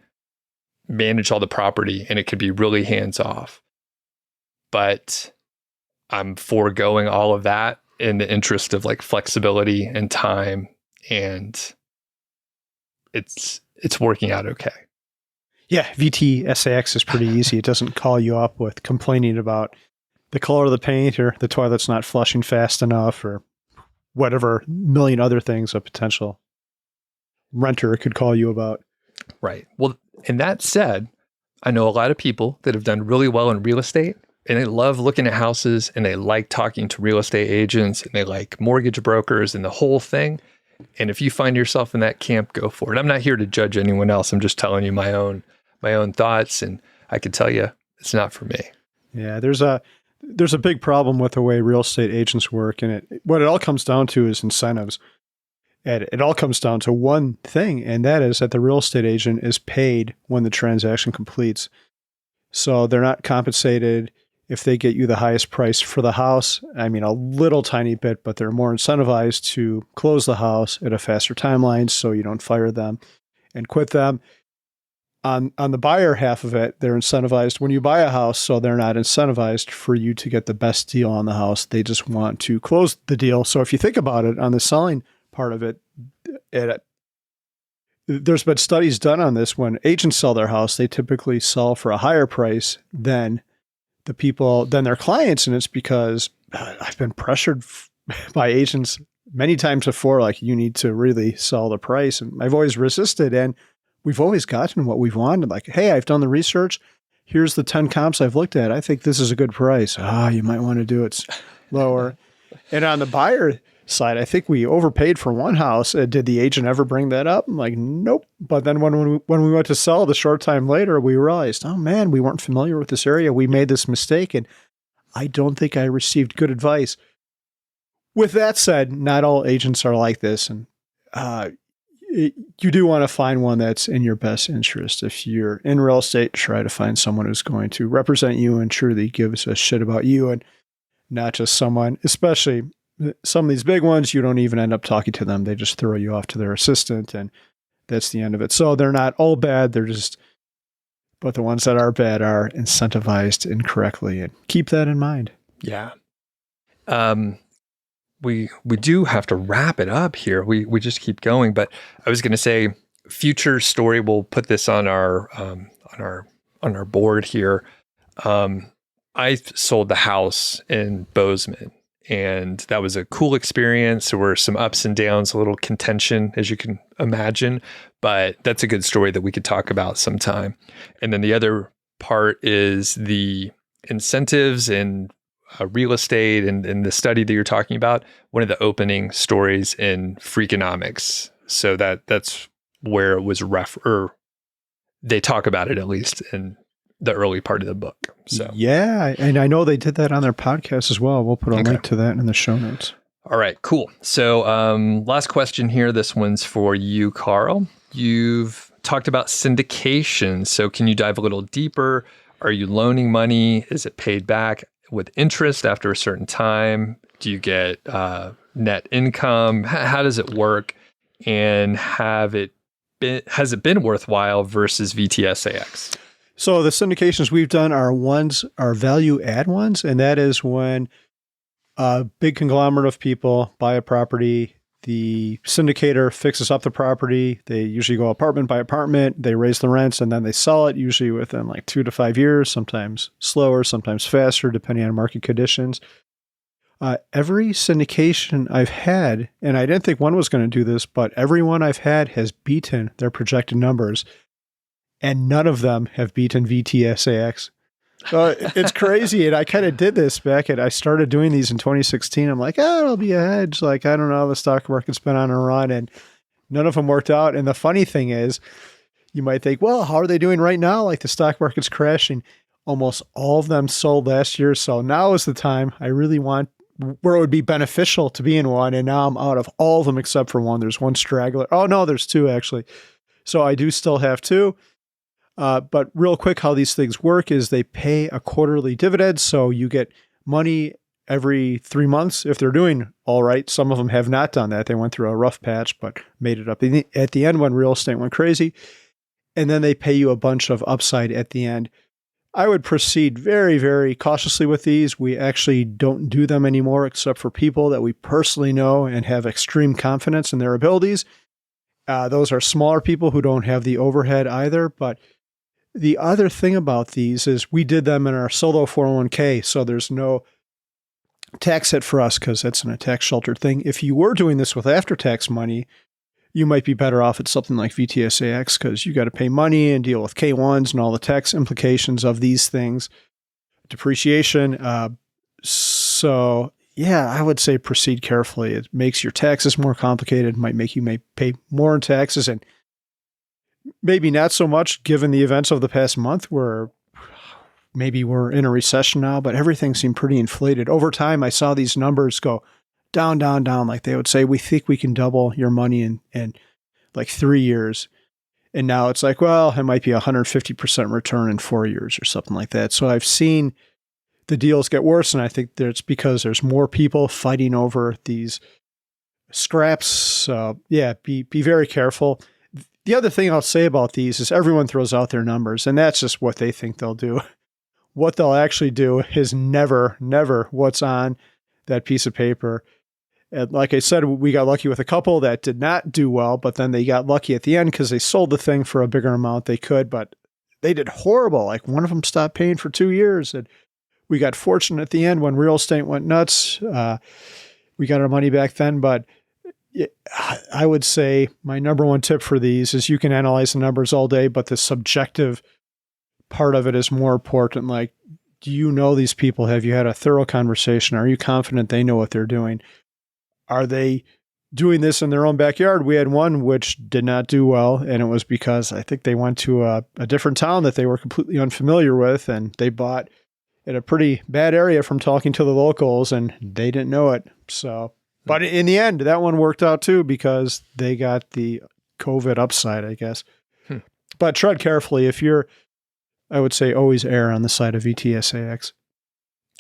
manage all the property and it could be really hands off. But I'm foregoing all of that in the interest of like flexibility and time, and it's working out okay. Yeah, VTSAX is pretty easy. It doesn't call you up with complaining about the color of the paint or the toilet's not flushing fast enough or whatever million other things a potential renter could call you about. Right. Well, and that said, I know a lot of people that have done really well in real estate. And they love looking at houses and they like talking to real estate agents and they like mortgage brokers and the whole thing. And if you find yourself in that camp, go for it. I'm not here to judge anyone else. I'm just telling you my own thoughts. And I can tell you it's not for me. Yeah, there's a big problem with the way real estate agents work. And what it all comes down to is incentives. And it all comes down to one thing, and that is that the real estate agent is paid when the transaction completes. So they're not compensated if they get you the highest price for the house. I mean, a little tiny bit, but they're more incentivized to close the house at a faster timeline so you don't fire them and quit them. On the buyer half of it, they're incentivized when you buy a house, so they're not incentivized for you to get the best deal on the house. They just want to close the deal. So if you think about it, on the selling part of it, there's been studies done on this. When agents sell their house, they typically sell for a higher price than their clients. And it's because I've been pressured by agents many times before, like, you need to really sell the price. And I've always resisted. And we've always gotten what we've wanted. Like, hey, I've done the research. Here's the 10 comps I've looked at. I think this is a good price. You might want to do it lower. And on the buyer side, I think we overpaid for one house. Did the agent ever bring that up? I'm like, nope. But then when we went to sell the short time later, we realized, oh man, we weren't familiar with this area. We made this mistake, and I don't think I received good advice. With that said, not all agents are like this, and you do want to find one that's in your best interest. If you're in real estate, try to find someone who's going to represent you and truly gives a shit about you, and not just someone, especially some of these big ones, you don't even end up talking to them. They just throw you off to their assistant, and that's the end of it. So they're not all bad. But the ones that are bad are incentivized incorrectly, and keep that in mind. Yeah. We do have to wrap it up here. We just keep going, but I was going to say future story. We'll put this on our board here. I sold the house in Bozeman, and that was a cool experience. There were some ups and downs, a little contention, as you can imagine, but that's a good story that we could talk about sometime. And then the other part is the incentives and real estate and the study that you're talking about. One of the opening stories in Freakonomics. So that's where it was or they talk about it, at least in the early part of the book. So yeah, and I know they did that on their podcast as well. We'll put a link to that in the show notes. All right, cool. So last question here. This one's for you, Carl. You've talked about syndication. So can you dive a little deeper? Are you loaning money? Is it paid back with interest after a certain time? Do you get net income? How does it work? And has it been worthwhile versus VTSAX? So the syndications we've done are value add ones, and that is when a big conglomerate of people buy a property, the syndicator fixes up the property, they usually go apartment by apartment, they raise the rents, and then they sell it, usually within like 2 to 5 years, sometimes slower, sometimes faster, depending on market conditions. Every syndication I've had, and I didn't think one was going to do this, but every one I've had has beaten their projected numbers. And none of them have beaten VTSAX. So it's crazy. And I kind of did this I started doing these in 2016. I'm like, it'll be a hedge. Like, I don't know, the stock market's been on a run, and none of them worked out. And the funny thing is, you might think, well, how are they doing right now? Like, the stock market's crashing. Almost all of them sold last year. So now is the time I really want where it would be beneficial to be in one. And now I'm out of all of them except for one. There's one straggler. Oh, no, there's two actually. So I do still have two. But real quick, how these things work is they pay a quarterly dividend. So you get money every 3 months if they're doing all right. Some of them have not done that. They went through a rough patch, but made it up at the end when real estate went crazy. And then they pay you a bunch of upside at the end. I would proceed very, very cautiously with these. We actually don't do them anymore except for people that we personally know and have extreme confidence in their abilities. Those are smaller people who don't have the overhead either, but the other thing about these is we did them in our solo 401k, so there's no tax hit for us because that's in a tax sheltered thing. If you were doing this with after-tax money, you might be better off at something like VTSAX because you got to pay money and deal with K1s and all the tax implications of these things, depreciation. So yeah, I would say proceed carefully. It makes your taxes more complicated, might make you pay more in taxes, and maybe not so much given the events of the past month where maybe we're in a recession now, but everything seemed pretty inflated. Over time, I saw these numbers go down, down, down. Like they would say, we think we can double your money in like 3 years. And now it's like, well, it might be 150% return in 4 years or something like that. So I've seen the deals get worse. And I think that it's because there's more people fighting over these scraps. So yeah, be very careful. The other thing I'll say about these is everyone throws out their numbers, and that's just what they think they'll do. What they'll actually do is never, never what's on that piece of paper. And like I said, we got lucky with a couple that did not do well, but then they got lucky at the end because they sold the thing for a bigger amount they could, but they did horrible. Like one of them stopped paying for 2 years, and we got fortunate at the end when real estate went nuts. We got our money back then, but I would say my number one tip for these is you can analyze the numbers all day, but the subjective part of it is more important. Like, do you know these people? Have you had a thorough conversation? Are you confident they know what they're doing? Are they doing this in their own backyard? We had one which did not do well, and it was because I think they went to a different town that they were completely unfamiliar with, and they bought in a pretty bad area from talking to the locals, and they didn't know it. So, but in the end, that one worked out too because they got the COVID upside, I guess. But tread carefully. If you're, I would say always err on the side of VTSAX.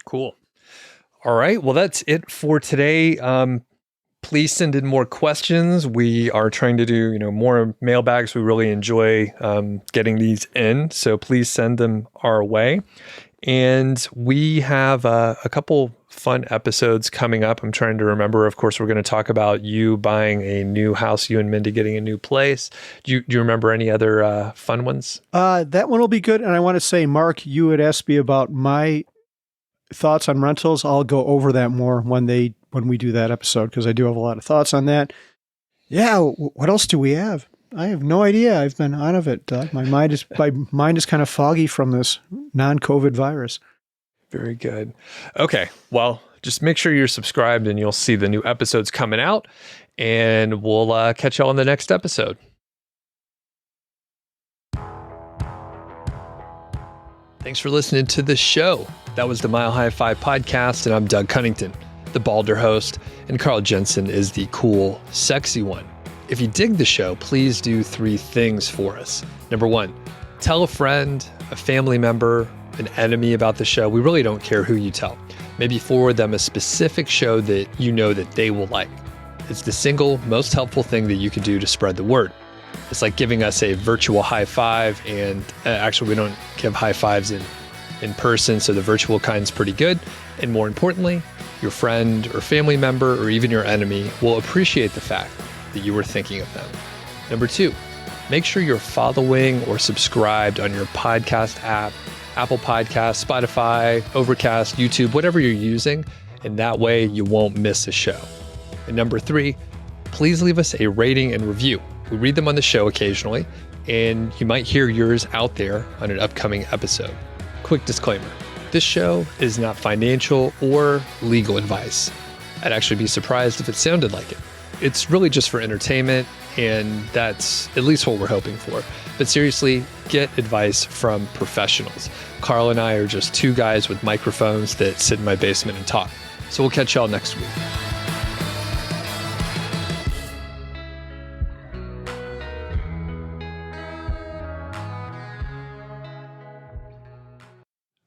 Cool. All right. Well, that's it for today. Please send in more questions. We are trying to do, more mailbags. We really enjoy getting these in. So please send them our way. And we have a couple fun episodes coming up. I'm trying to remember. Of course, we're going to talk about you buying a new house, you and Mindy getting a new place. Do you remember any other fun ones? That one will be good. And I want to say, Mark, you had asked me about my thoughts on rentals. I'll go over that more when we do that episode, because I do have a lot of thoughts on that. Yeah. What else do we have? I have no idea. I've been out of it, Doug. My mind is kind of foggy from this non-COVID virus. Very good. Okay. Well, just make sure you're subscribed and you'll see the new episodes coming out, and we'll catch y'all in the next episode. Thanks for listening to the show. That was the MHFi podcast, and I'm Doug Cunnington, the balder host, and Carl Jensen is the cool, sexy one. If you dig the show, please do 3 things for us. Number 1, tell a friend, a family member, an enemy about the show. We really don't care who you tell. Maybe forward them a specific show that you know that they will like. It's the single most helpful thing that you can do to spread the word. It's like giving us a virtual high five, and actually we don't give high fives in person, so the virtual kind's pretty good. And more importantly, your friend or family member or even your enemy will appreciate the fact that you were thinking of them. Number 2, make sure you're following or subscribed on your podcast app, Apple Podcasts, Spotify, Overcast, YouTube, whatever you're using, and that way you won't miss a show. And number 3, please leave us a rating and review. We read them on the show occasionally, and you might hear yours out there on an upcoming episode. Quick disclaimer, this show is not financial or legal advice. I'd actually be surprised if it sounded like it. It's really just for entertainment, and that's at least what we're hoping for. But seriously, get advice from professionals. Carl and I are just 2 guys with microphones that sit in my basement and talk. So we'll catch y'all next week.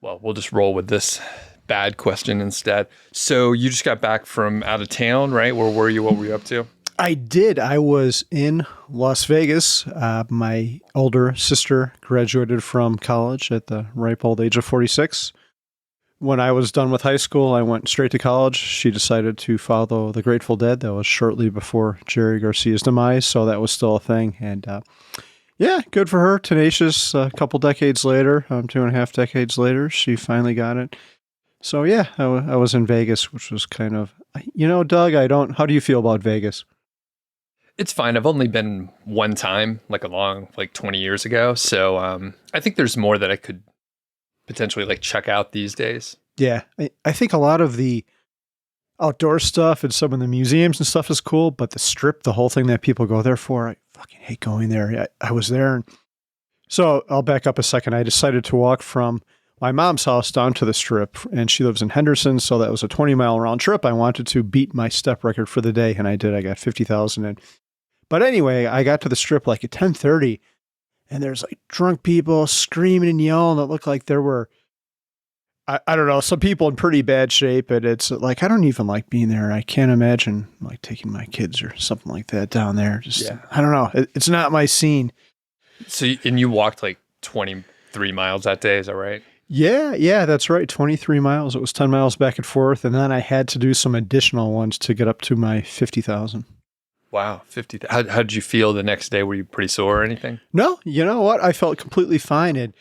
Well, we'll just roll with this bad question instead. So you just got back from out of town, right? Where were you? What were you up to? I did. I was in Las Vegas. My older sister graduated from college at the ripe old age of 46. When I was done with high school, I went straight to college. She decided to follow the Grateful Dead. That was shortly before Jerry Garcia's demise, so that was still a thing. And yeah, good for her. Tenacious. A couple decades later, 2.5 decades later, she finally got it. So yeah, I was in Vegas, which was kind of, Doug, how do you feel about Vegas? It's fine. I've only been one time, like 20 years ago. So I think there's more that I could potentially check out these days. Yeah. I think a lot of the outdoor stuff and some of the museums and stuff is cool, but the Strip, the whole thing that people go there for, I fucking hate going there. I was there. And so I'll back up a second. I decided to walk from my mom's house down to the Strip, and she lives in Henderson, so that was a 20-mile round trip. I wanted to beat my step record for the day, and I did. I got 50,000 in. But anyway, I got to the Strip at 10:30, and there's drunk people screaming and yelling. It looked like there were, I don't know, some people in pretty bad shape, and it's I don't even like being there. I can't imagine taking my kids or something like that down there. I don't know. It's not my scene. So, and you walked 23 miles that day, is that right? Yeah, that's right. 23 miles. It was 10 miles back and forth. And then I had to do some additional ones to get up to my 50,000. Wow. 50. How did you feel the next day? Were you pretty sore or anything? No, you know what? I felt completely fine. And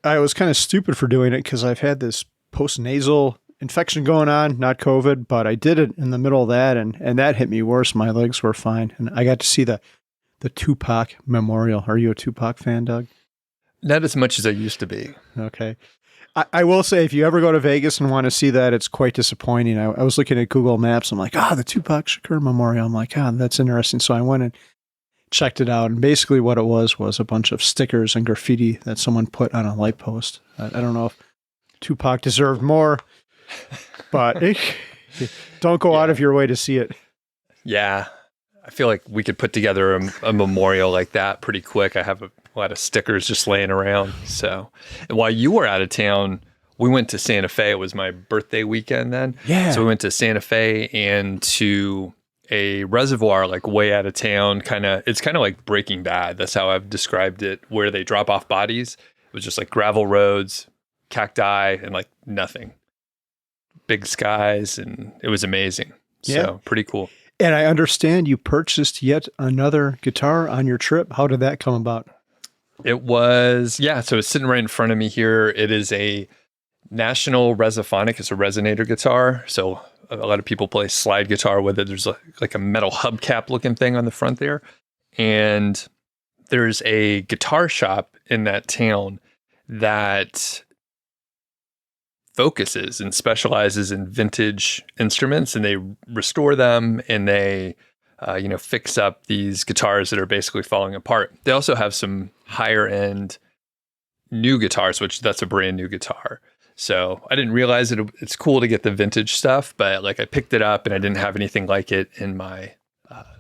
I was kind of stupid for doing it because I've had this post-nasal infection going on, not COVID, but I did it in the middle of that. And that hit me worse. My legs were fine. And I got to see the Tupac Memorial. Are you a Tupac fan, Doug? Not as much as I used to be. Okay. I will say, if you ever go to Vegas and want to see that, it's quite disappointing. I was looking at Google Maps. I'm like, the Tupac Shakur Memorial. I'm like, that's interesting. So I went and checked it out. And basically what it was a bunch of stickers and graffiti that someone put on a light post. I don't know if Tupac deserved more, but don't go out of your way to see it. Yeah. I feel like we could put together a memorial like that pretty quick. I have a lot of stickers just laying around. So, and while you were out of town, we went to Santa Fe. It was my birthday weekend then. Yeah. So we went to Santa Fe and to a reservoir like way out of town. It's kind of like Breaking Bad. That's how I've described it, where they drop off bodies. It was just like gravel roads, cacti, and like nothing. Big skies, and it was amazing. Yeah. So pretty cool. And I understand you purchased yet another guitar on your trip. How did that come about? It was, yeah, so it's sitting right in front of me here. It is a National Resophonic. It's a resonator guitar. So a lot of people play slide guitar with it. There's like a metal hubcap looking thing on the front there. And there's a guitar shop in that town that focuses and specializes in vintage instruments, and they restore them, and they fix up these guitars that are basically falling apart. They also have some higher end new guitars, which that's a brand new guitar. So I didn't realize it's cool to get the vintage stuff, but like I picked it up and I didn't have anything like it in my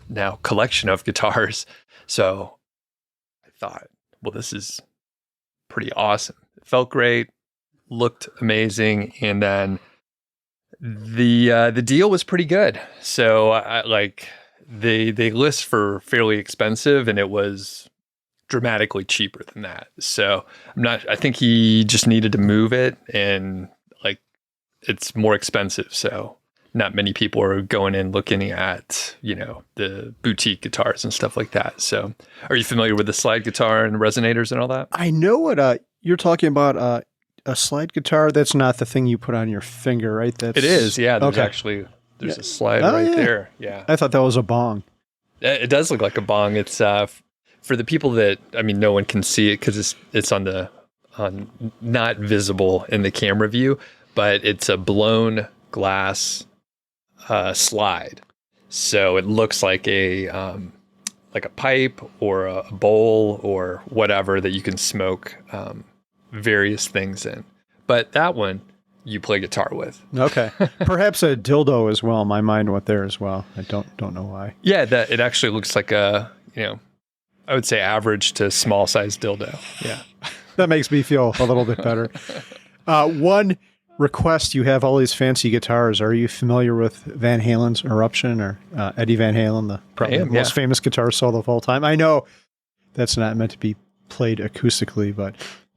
now collection of guitars. So I thought, well, this is pretty awesome. It felt great, looked amazing, and then the deal was pretty good. So they list for fairly expensive, and it was dramatically cheaper than that. So I think he just needed to move it, and like it's more expensive. So not many people are going in looking at, the boutique guitars and stuff like that. So are you familiar with the slide guitar and resonators and all that? I know what you're talking about. A slide guitar, that's not the thing you put on your finger, right? It is, yeah. There's okay. a slide right there. Yeah. I thought that was a bong. It does look like a bong. It's for the people that, no one can see it because it's on not visible in the camera view, but it's a blown glass slide. So it looks like a pipe or a bowl or whatever that you can smoke various things in. But that one you play guitar with. Okay. Perhaps a dildo as well. My mind went there as well. I don't know why. Yeah, that it actually looks like a, I would say average to small size dildo. Yeah. That makes me feel a little bit better. One request, you have all these fancy guitars. Are you familiar with Van Halen's Eruption or Eddie Van Halen, the probably most famous guitar solo of all time? I know that's not meant to be played acoustically, but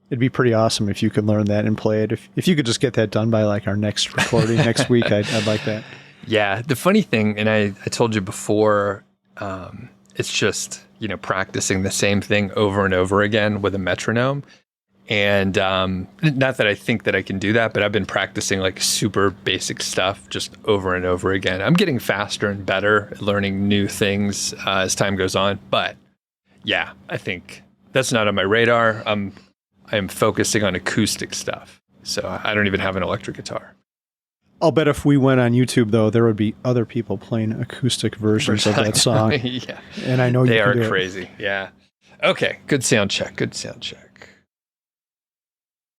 it'd be pretty awesome if you could learn that and play it. If you could just get that done by like our next recording next week, I'd like that. Yeah. The funny thing, and I told you before, it's just, practicing the same thing over and over again with a metronome. And not that I think that I can do that, but I've been practicing like super basic stuff just over and over again. I'm getting faster and better at learning new things as time goes on. But yeah, I think that's not on my radar. I am focusing on acoustic stuff. So I don't even have an electric guitar. I'll bet if we went on YouTube, though, there would be other people playing acoustic versions of that song. Yeah. And I know they you can are do crazy. Yeah. Okay. Good sound check.